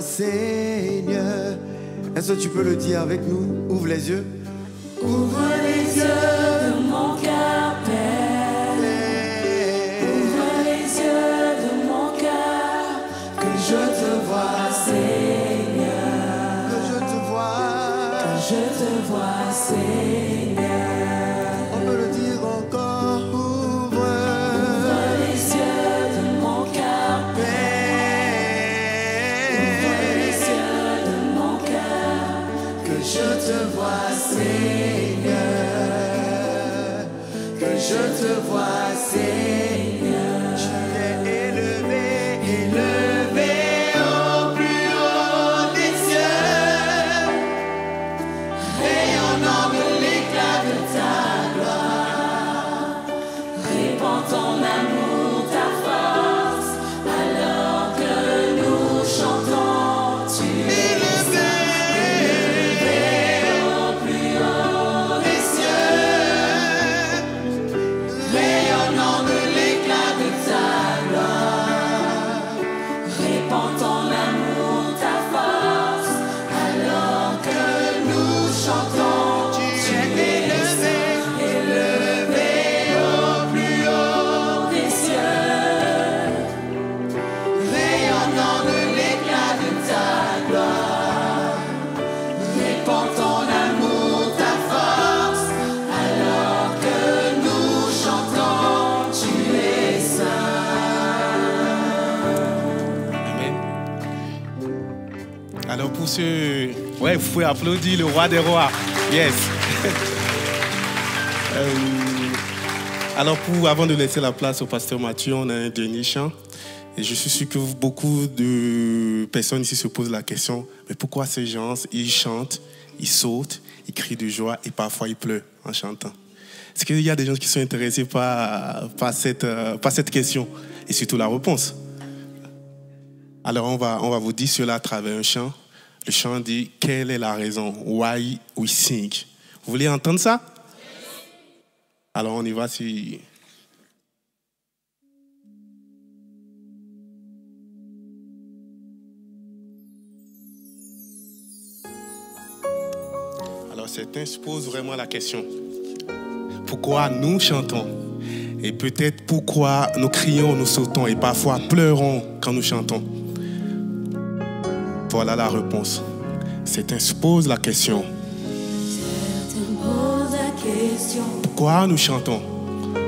Seigneur. Est-ce que tu peux le dire avec nous? Ouvre les yeux. Ouvre les yeux de mon cœur, Père. Ouvre les yeux de mon cœur, que je te vois, Seigneur. Que je te vois. Que je te vois, Seigneur. On peut le dire encore. Ouvre les yeux de mon cœur, Père. Ouvre les yeux de mon cœur, que je te vois, Seigneur. Que je te vois, Seigneur. Tu es élevé, Élevé au plus haut des cieux, rayonnant de l'éclat de ta gloire, répandant Ouais, vous pouvez applaudir le roi des rois. Yes. Alors, avant de laisser la place au pasteur Mathieu, on a un dernier chant. Et je suis sûr que beaucoup de personnes ici se posent la question, mais pourquoi ces gens, ils chantent, ils sautent, ils crient de joie et parfois ils pleurent en chantant? Est-ce qu'il y a des gens qui sont intéressés par cette question et surtout la réponse? Alors on va vous dire cela à travers un chant. Le chant dit « Quelle est la raison? Why we sing ?» Vous voulez entendre ça? Alors on y va si... Alors certains se posent vraiment la question. Pourquoi nous chantons? Et peut-être pourquoi nous crions, nous sautons et parfois pleurons quand nous chantons? Voilà la réponse. Certains se posent la question. Pourquoi nous chantons?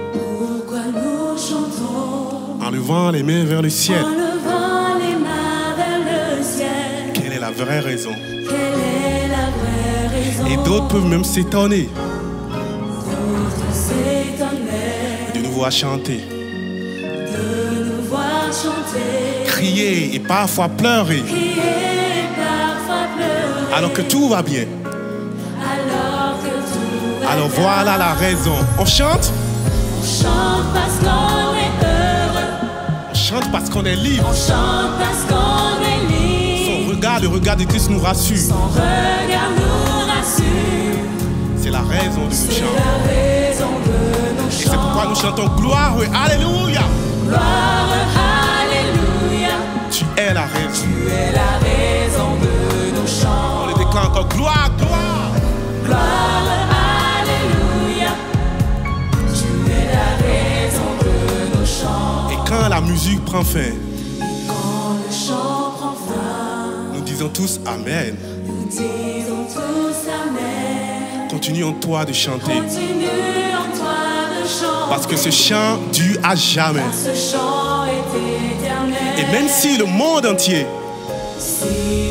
Pourquoi nous chantons? En levant les mains vers le ciel. En levant les mains vers le ciel. Quelle est la vraie raison? Quelle est la vraie raison? Et d'autres peuvent même s'étonner. D'autres s'étonner. De nous voir chanter. De nous voir chanter. Crier et parfois pleurer. Crier et parfois pleurer. Alors que tout va bien. Alors que tout va Alors bien. voilà la raison. On chante? On chante parce qu'on est heureux. On chante parce qu'on est libre. On chante parce qu'on est libre. Son regard, le regard de Christ nous rassure. Son regard nous rassure. C'est la raison de nos C'est chants. la raison de nos Et c'est chants. pourquoi nous chantons gloire et alléluia. Gloire, alléluia. Tu es la raison. Tu es la raison de nos chants. On le déclare encore gloire, gloire. Gloire, alléluia. Tu es la raison de nos chants. Et quand la musique prend fin, Quand le chant prend fin, nous disons tous Amen. nous disons tous Amen. Continuons toi de chanter. Continue en toi de chanter. Parce que ce chant dure à jamais. Ce chant est éternel. Et même si le monde entier Si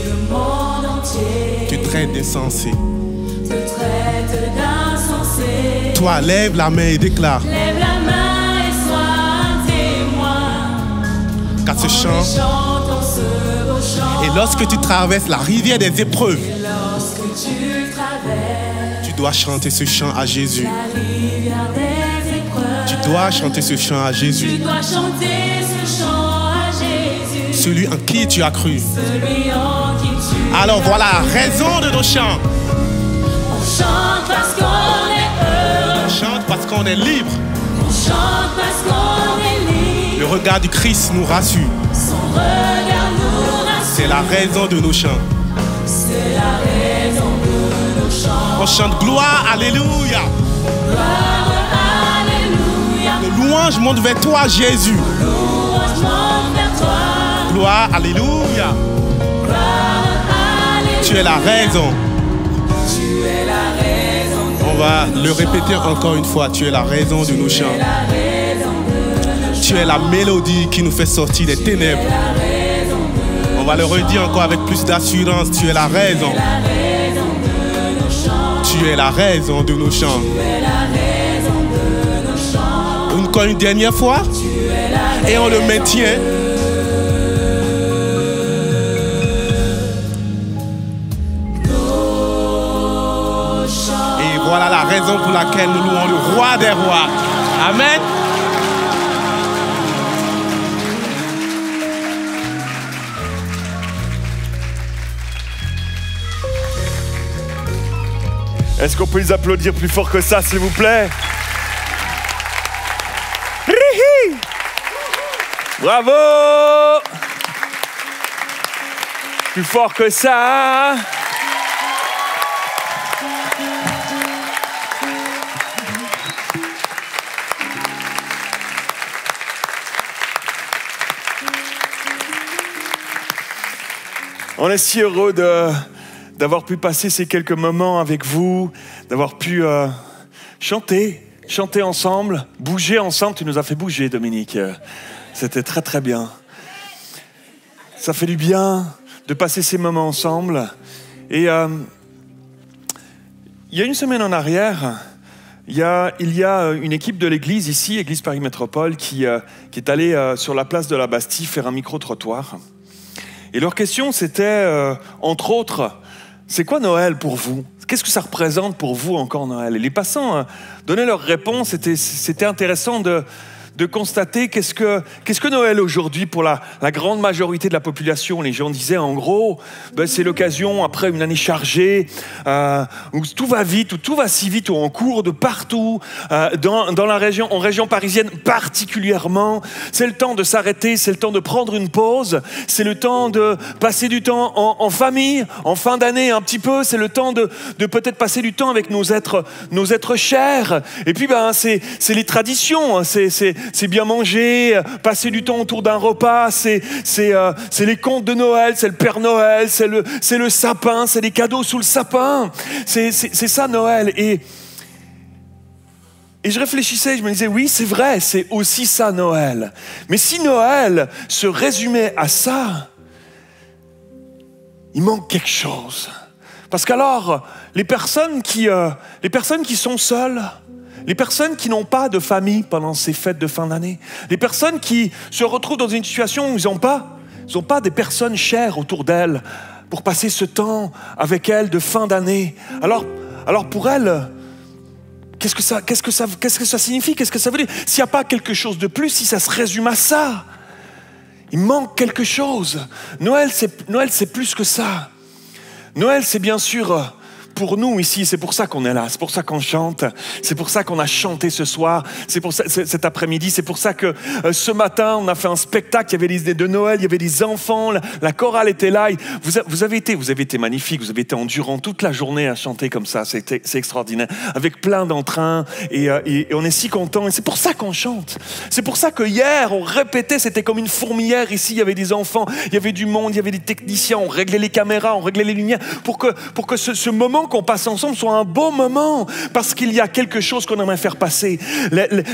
le monde entier te traite d'insensé, te traite d'insensé, toi lève la main et déclare lève la main et sois un témoin. qu'à ce chant, Chantons ce beau chant. et lorsque tu traverses la rivière des épreuves, Et lorsque tu traverses tu dois chanter ce chant à Jésus. la rivière des épreuves, Tu dois chanter ce chant à tu Jésus, dois chanter ce chant à Jésus, celui en qui tu as cru. celui en qui tu Alors voilà la raison de nos chants. On chante parce qu'on est heureux. On chante parce qu'on est libre. On chante parce qu'on est libre. Le regard du Christ nous rassure. Son regard nous rassure. C'est la raison de nos chants. C'est la raison de nos chants. On chante gloire, alléluia. Gloire, alléluia. Le louange monte vers toi, Jésus. Louange monte vers toi. Gloire, alléluia. Gloire, alléluia. Tu es la raison. Tu es la raison de On va le répéter encore une fois. Tu es la raison de nos chants. la raison de nos Tu es la mélodie qui nous fait sortir des ténèbres. On va le redire encore avec plus d'assurance. Tu es la raison. Tu es la raison de nos chants. Encore une dernière fois. Et on le maintient. Et voilà la raison pour laquelle nous louons le roi des rois. Amen. Est-ce qu'on peut les applaudir plus fort que ça, s'il vous plaît? Rihi! Bravo! Plus fort que ça. On est si heureux d'avoir pu passer ces quelques moments avec vous, d'avoir pu chanter ensemble, bouger ensemble. Tu nous as fait bouger, Dominique. C'était très très bien. Ça fait du bien de passer ces moments ensemble. Et il y a une semaine en arrière, il y a une équipe de l'église ici, Église Paris Métropole, qui est allée sur la place de la Bastille faire un micro-trottoir. Et leur question, c'était, entre autres, c'est quoi Noël pour vous? Qu'est-ce que ça représente pour vous encore Noël? Et les passants donnaient leurs réponses. C'était intéressant de constater qu'est-ce que Noël aujourd'hui pour la grande majorité de la population. Les gens disaient en gros, c'est l'occasion après une année chargée où tout va vite, où tout va si vite, où on court de partout, dans la région, en région parisienne particulièrement. C'est le temps de s'arrêter, c'est le temps de prendre une pause, c'est le temps de passer du temps en famille, en fin d'année un petit peu, c'est le temps de peut-être passer du temps avec nos êtres chers. Et puis c'est les traditions, c'est bien manger, passer du temps autour d'un repas, c'est les contes de Noël, c'est le Père Noël, c'est le sapin, c'est les cadeaux sous le sapin. C'est ça Noël. Et je réfléchissais, je me disais, oui, c'est vrai, c'est aussi ça Noël. Mais si Noël se résumait à ça, il manque quelque chose. Parce qu'alors, les personnes qui sont seules, les personnes qui n'ont pas de famille pendant ces fêtes de fin d'année, les personnes qui se retrouvent dans une situation où ils n'ont pas des personnes chères autour d'elles pour passer ce temps avec elles de fin d'année. Alors pour elles, qu'est-ce que ça signifie? Qu'est-ce que ça veut dire? S'il n'y a pas quelque chose de plus, si ça se résume à ça, il manque quelque chose. Noël, c'est plus que ça. Noël, c'est bien sûr pour nous ici, c'est pour ça qu'on est là, c'est pour ça qu'on chante, c'est pour ça qu'on a chanté ce soir, c'est pour ça cet après-midi, c'est pour ça que ce matin on a fait un spectacle, il y avait des idées de Noël, il y avait des enfants, la chorale était là, vous avez été magnifiques, vous avez été endurants toute la journée à chanter comme ça, c'est extraordinaire, avec plein d'entrain et on est si contents et c'est pour ça qu'on chante, c'est pour ça que hier on répétait, c'était comme une fourmilière ici, il y avait des enfants, il y avait du monde, il y avait des techniciens, on réglait les caméras, on réglait les lumières pour que ce moment qu'on passe ensemble soit un beau moment parce qu'il y a quelque chose qu'on aimerait faire passer.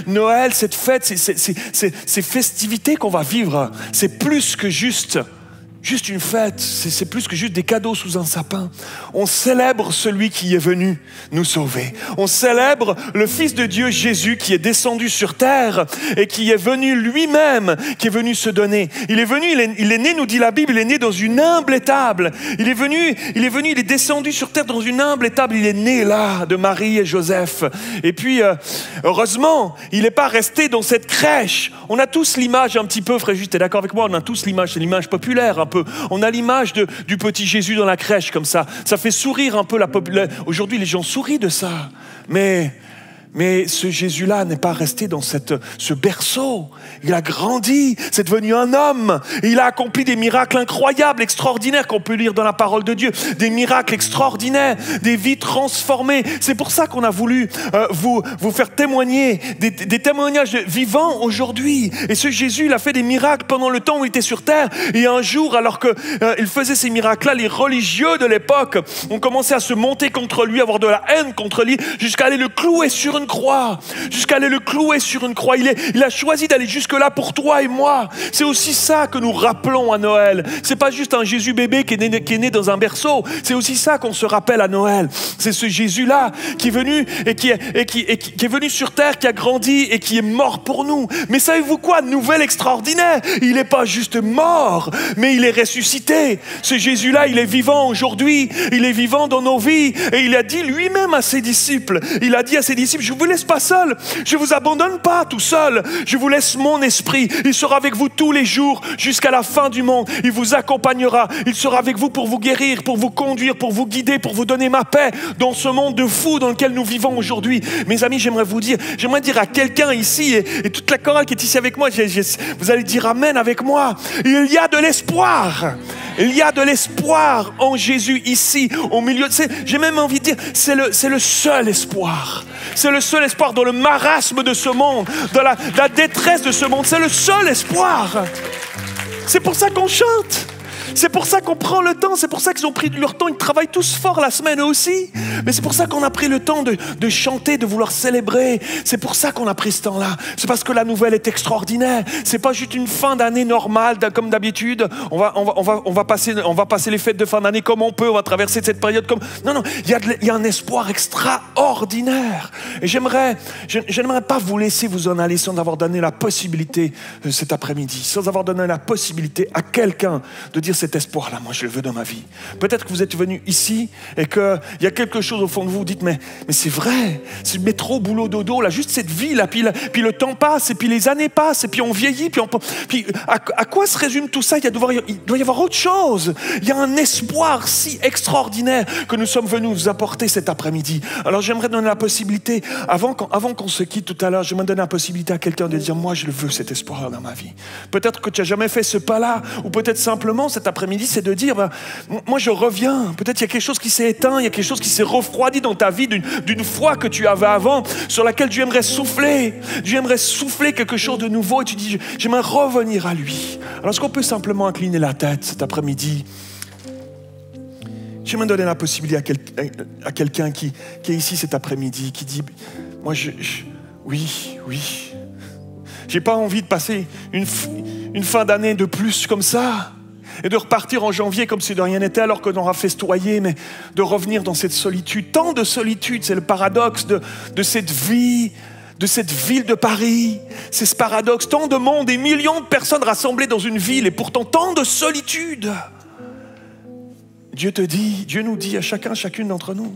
Noël, cette fête, ces festivités qu'on va vivre, c'est plus que juste une fête, c'est plus que juste des cadeaux sous un sapin. On célèbre celui qui est venu nous sauver. On célèbre le Fils de Dieu Jésus qui est descendu sur terre et qui est venu lui-même, qui est venu se donner. Il est venu, il est né, nous dit la Bible, il est né dans une humble étable. Il est descendu sur terre dans une humble étable. Il est né là de Marie et Joseph. Et puis, heureusement, il n'est pas resté dans cette crèche. On a tous l'image un petit peu, frère Juste, t'es d'accord avec moi? On a tous l'image, c'est l'image populaire un peu. On a l'image du petit Jésus dans la crèche comme ça. Ça fait sourire un peu la population. Aujourd'hui, les gens sourient de ça. Mais ce Jésus-là n'est pas resté dans ce berceau. Il a grandi, c'est devenu un homme. Et il a accompli des miracles incroyables, extraordinaires qu'on peut lire dans la parole de Dieu. Des miracles extraordinaires, des vies transformées. C'est pour ça qu'on a voulu vous faire témoigner des témoignages vivants aujourd'hui. Et ce Jésus, il a fait des miracles pendant le temps où il était sur terre. Et un jour, alors qu'il faisait ces miracles-là, les religieux de l'époque ont commencé à se monter contre lui, avoir de la haine contre lui, jusqu'à aller le clouer sur une croix. Il a choisi d'aller jusque-là pour toi et moi. C'est aussi ça que nous rappelons à Noël. C'est pas juste un Jésus bébé qui est né dans un berceau. C'est aussi ça qu'on se rappelle à Noël. C'est ce Jésus-là qui est venu et qui est venu sur terre, qui a grandi et qui est mort pour nous. Mais savez-vous quoi? Nouvelle extraordinaire. Il n'est pas juste mort, mais il est ressuscité. Ce Jésus-là, il est vivant aujourd'hui. Il est vivant dans nos vies. Et il a dit lui-même à ses disciples, je ne vous laisse pas seul, je ne vous abandonne pas tout seul, je vous laisse mon esprit, il sera avec vous tous les jours jusqu'à la fin du monde, il vous accompagnera, il sera avec vous pour vous guérir, pour vous conduire, pour vous guider, pour vous donner ma paix dans ce monde de fous dans lequel nous vivons aujourd'hui. Mes amis, j'aimerais dire à quelqu'un ici et toute la chorale qui est ici avec moi, vous allez dire amen avec moi, il y a de l'espoir. Il y a de l'espoir en Jésus ici, au milieu de... J'ai même envie de dire, c'est le seul espoir. C'est le seul espoir dans le marasme de ce monde, dans la détresse de ce monde. C'est le seul espoir. C'est pour ça qu'on chante. C'est pour ça qu'on prend le temps, c'est pour ça qu'ils ont pris leur temps, ils travaillent tous fort la semaine aussi. Mais c'est pour ça qu'on a pris le temps de chanter, de vouloir célébrer. C'est pour ça qu'on a pris ce temps-là. C'est parce que la nouvelle est extraordinaire. C'est pas juste une fin d'année normale, comme d'habitude. On va passer les fêtes de fin d'année comme on peut, on va traverser cette période comme... Non, il y a un espoir extraordinaire. Et j'aimerais pas vous laisser vous en aller sans avoir donné la possibilité cet après-midi, sans avoir donné la possibilité à quelqu'un de dire cet espoir-là, moi je le veux dans ma vie. Peut-être que vous êtes venu ici et qu'il y a quelque chose au fond de vous, vous dites mais c'est vrai, c'est le métro, boulot, dodo, là, juste cette vie, là, puis le temps passe, et puis les années passent, et puis on vieillit, puis à quoi se résume tout ça? Il doit y avoir autre chose. Il y a un espoir si extraordinaire que nous sommes venus vous apporter cet après-midi. Alors j'aimerais donner la possibilité, avant qu'on se quitte tout à l'heure, j'aimerais donner la possibilité à quelqu'un de dire moi je le veux cet espoir dans ma vie. Peut-être que tu n'as jamais fait ce pas-là, ou peut-être simplement cet après-midi c'est de dire moi je reviens. Peut-être il y a quelque chose qui s'est éteint, il y a quelque chose qui s'est refroidi dans ta vie d'une foi que tu avais avant, sur laquelle tu aimerais souffler. Tu aimerais souffler quelque chose de nouveau et tu dis j'aimerais revenir à lui. Alors est-ce qu'on peut simplement incliner la tête cet après-midi? J'aimerais donner la possibilité à quelqu'un qui est ici cet après-midi, qui dit moi oui, j'ai pas envie de passer une fin d'année de plus comme ça et de repartir en janvier comme si de rien n'était alors qu'on aura festoyé, mais de revenir dans cette solitude, tant de solitude, c'est le paradoxe de cette vie, de cette ville de Paris. C'est ce paradoxe, tant de monde, des millions de personnes rassemblées dans une ville et pourtant tant de solitude. Dieu nous dit à chacune d'entre nous,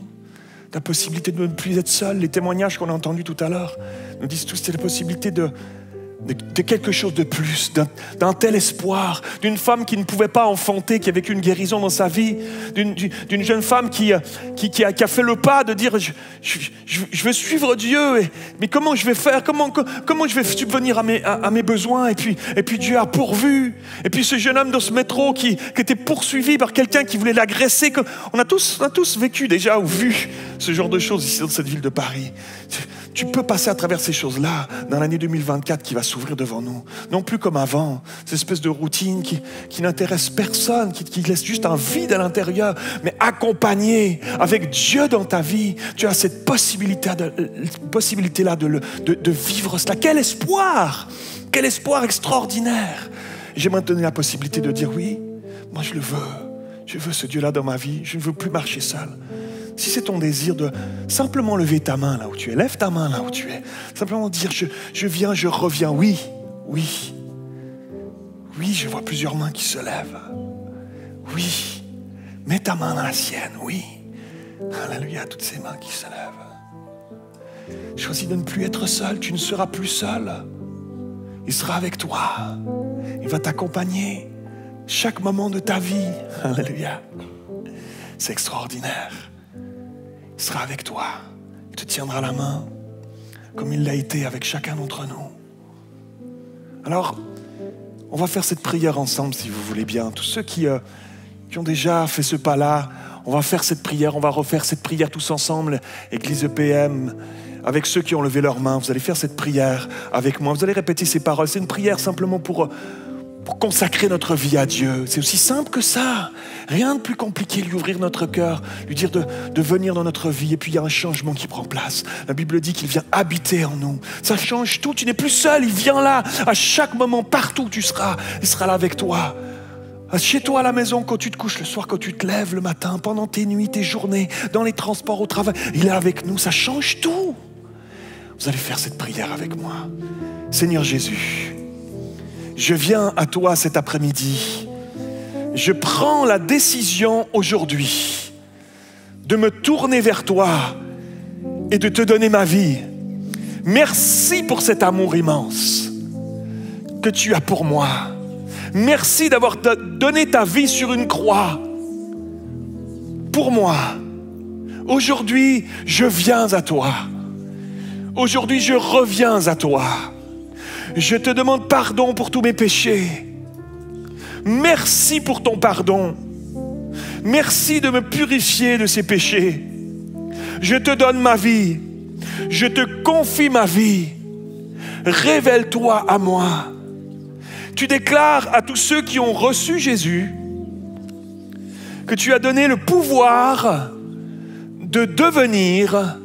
la possibilité de ne plus être seul. Les témoignages qu'on a entendus tout à l'heure nous disent tous, c'est la possibilité de quelque chose de plus, d'un tel espoir, d'une femme qui ne pouvait pas enfanter, qui a vécu une guérison dans sa vie, d'une jeune femme qui a fait le pas de dire je veux suivre Dieu, mais comment je vais faire, comment je vais subvenir à mes besoins, et puis Dieu a pourvu. Et puis ce jeune homme dans ce métro qui était poursuivi par quelqu'un qui voulait l'agresser. On a tous vécu déjà ou vu ce genre de choses ici dans cette ville de Paris. Tu peux passer à travers ces choses-là dans l'année 2024 qui va s'ouvrir devant nous. Non plus comme avant, cette espèce de routine qui n'intéresse personne, qui laisse juste un vide à l'intérieur, mais accompagné avec Dieu dans ta vie. Tu as cette possibilité-là de vivre cela. Quel espoir extraordinaire. J'aimerais te donner la possibilité de dire oui, moi je le veux. Je veux ce Dieu-là dans ma vie. Je ne veux plus marcher seul. Si c'est ton désir de simplement lever ta main là où tu es, lève ta main là où tu es. Simplement dire, je viens, je reviens. Oui, je vois plusieurs mains qui se lèvent. Oui, mets ta main dans la sienne, oui. Alléluia, toutes ces mains qui se lèvent. Choisis de ne plus être seul, tu ne seras plus seul. Il sera avec toi. Il va t'accompagner chaque moment de ta vie. Alléluia. C'est extraordinaire. Il sera avec toi, il te tiendra la main, comme il l'a été avec chacun d'entre nous. Alors, on va faire cette prière ensemble, si vous voulez bien. Tous ceux qui ont déjà fait ce pas-là, on va faire cette prière, on va refaire cette prière tous ensemble, Église EPM, avec ceux qui ont levé leurs mains. Vous allez faire cette prière avec moi, vous allez répéter ces paroles. C'est une prière simplement pour consacrer notre vie à Dieu. C'est aussi simple que ça. Rien de plus compliqué, lui ouvrir notre cœur, lui dire de venir dans notre vie. Et puis il y a un changement qui prend place. La Bible dit qu'il vient habiter en nous. Ça change tout. Tu n'es plus seul. Il vient là. À chaque moment, partout où tu seras, il sera là avec toi. Chez toi à la maison, quand tu te couches le soir, quand tu te lèves le matin, pendant tes nuits, tes journées, dans les transports au travail, il est avec nous. Ça change tout. Vous allez faire cette prière avec moi. Seigneur Jésus, je viens à toi cet après-midi. Je prends la décision aujourd'hui de me tourner vers toi et de te donner ma vie. Merci pour cet amour immense que tu as pour moi. Merci d'avoir donné ta vie sur une croix pour moi. Aujourd'hui, je viens à toi. Aujourd'hui, je reviens à toi. Je te demande pardon pour tous mes péchés. Merci pour ton pardon. Merci de me purifier de ces péchés. Je te donne ma vie. Je te confie ma vie. Révèle-toi à moi. Tu déclares à tous ceux qui ont reçu Jésus que tu as donné le pouvoir de devenir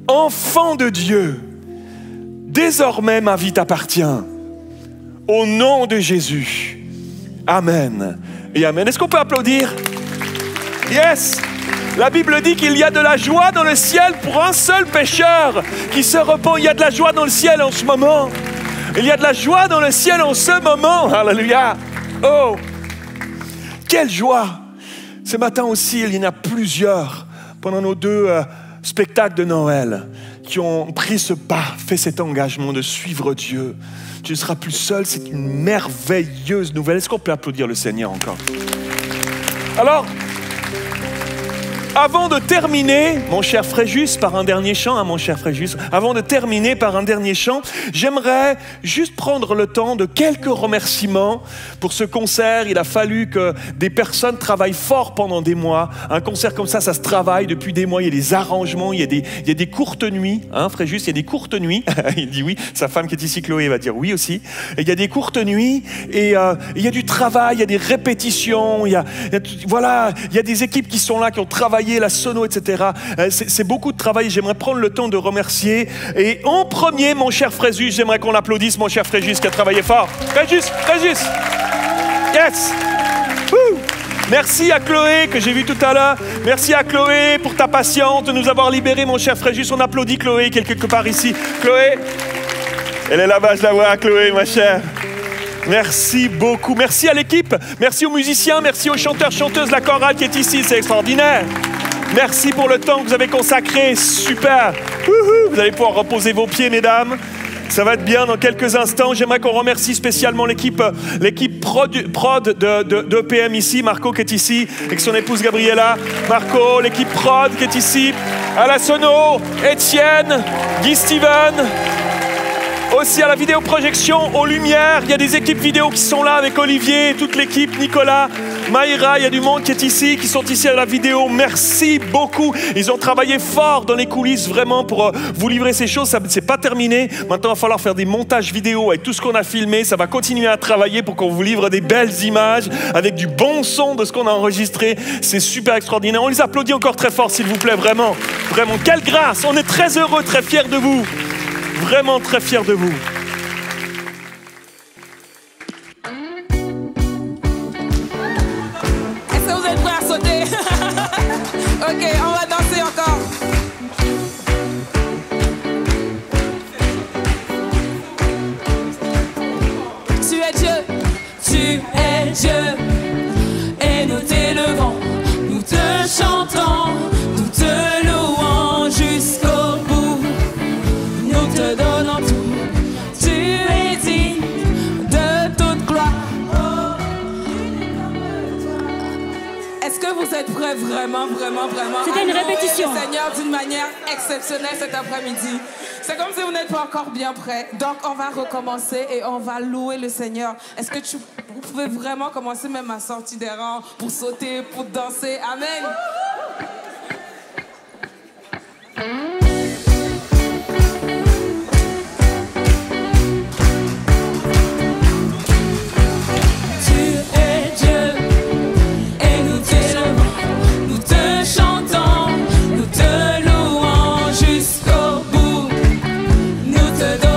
enfant de Dieu. Désormais, ma vie t'appartient. Au nom de Jésus. Amen et amen. Est-ce qu'on peut applaudir? Yes! La Bible dit qu'il y a de la joie dans le ciel pour un seul pécheur qui se repent. Il y a de la joie dans le ciel en ce moment. Il y a de la joie dans le ciel en ce moment. Alléluia! Oh! Quelle joie! Ce matin aussi, il y en a plusieurs pendant nos 2 spectacles de Noël qui ont pris ce pas, fait cet engagement de suivre Dieu. Tu ne seras plus seul, c'est une merveilleuse nouvelle. Est-ce qu'on peut applaudir le Seigneur encore? Alors, avant de terminer, mon cher Fréjus, par un dernier chant, hein, mon cher Fréjus, avant de terminer par un dernier chant, j'aimerais juste prendre le temps de quelques remerciements pour ce concert. Il a fallu que des personnes travaillent fort pendant des mois. Un concert comme ça se travaille depuis des mois. Il y a des arrangements, il y a des courtes nuits. Hein, Fréjus, il y a des courtes nuits. Il dit oui. Sa femme qui est ici, Chloé, va dire oui aussi. Et il y a des courtes nuits et il y a du travail, il y a des répétitions. Il y a des équipes qui sont là, qui ont travaillé la sono, etc. C'est beaucoup de travail. J'aimerais prendre le temps de remercier. Et en premier, mon cher Fréjus, j'aimerais qu'on l'applaudisse, mon cher Fréjus, qui a travaillé fort. Fréjus! Yes! Woo! Merci à Chloé, que j'ai vu tout à l'heure. Merci à Chloé pour ta patience de nous avoir libérés, mon cher Fréjus. On applaudit Chloé, qui est quelque part ici. Chloé, elle est là-bas, je la vois, Chloé, ma chère. Merci beaucoup. Merci à l'équipe. Merci aux musiciens. Merci aux chanteurs, chanteuses, la chorale qui est ici. C'est extraordinaire. Merci pour le temps que vous avez consacré. Super. Vous allez pouvoir reposer vos pieds, mesdames. Ça va être bien dans quelques instants. J'aimerais qu'on remercie spécialement l'équipe prod de EPM ici. Marco qui est ici avec son épouse Gabriella. Marco, l'équipe prod qui est ici. À la sono, Étienne, Guy Steven. Aussi à la vidéoprojection, aux lumières, il y a des équipes vidéo qui sont là avec Olivier, toute l'équipe, Nicolas, Maïra, il y a du monde qui est ici, qui sont ici à la vidéo. Merci beaucoup. Ils ont travaillé fort dans les coulisses vraiment pour vous livrer ces choses. Ça c'est pas terminé. Maintenant, il va falloir faire des montages vidéo avec tout ce qu'on a filmé. Ça va continuer à travailler pour qu'on vous livre des belles images avec du bon son de ce qu'on a enregistré. C'est super extraordinaire. On les applaudit encore très fort, s'il vous plaît, vraiment. Vraiment, quelle grâce. On est très heureux, très fiers de vous. Vraiment très fiers de vous. Est-ce que vous êtes prêts à sauter? Ok, on va danser encore. Tu es Dieu, et nous t'élevons, nous te chantons, nous te louons jusqu'au bout. Nous te donnons tout, tu es digne de toute gloire. Est-ce que vous êtes prêts vraiment? C'était une répétition. Le Seigneur d'une manière exceptionnelle cet après-midi. C'est comme si vous n'êtes pas encore bien prêts. Donc on va recommencer et on va louer le Seigneur. Est-ce que vous pouvez vraiment commencer même à sortir des rangs pour sauter, pour danser? Amen. Chantons, nous te louons jusqu'au bout. Nous te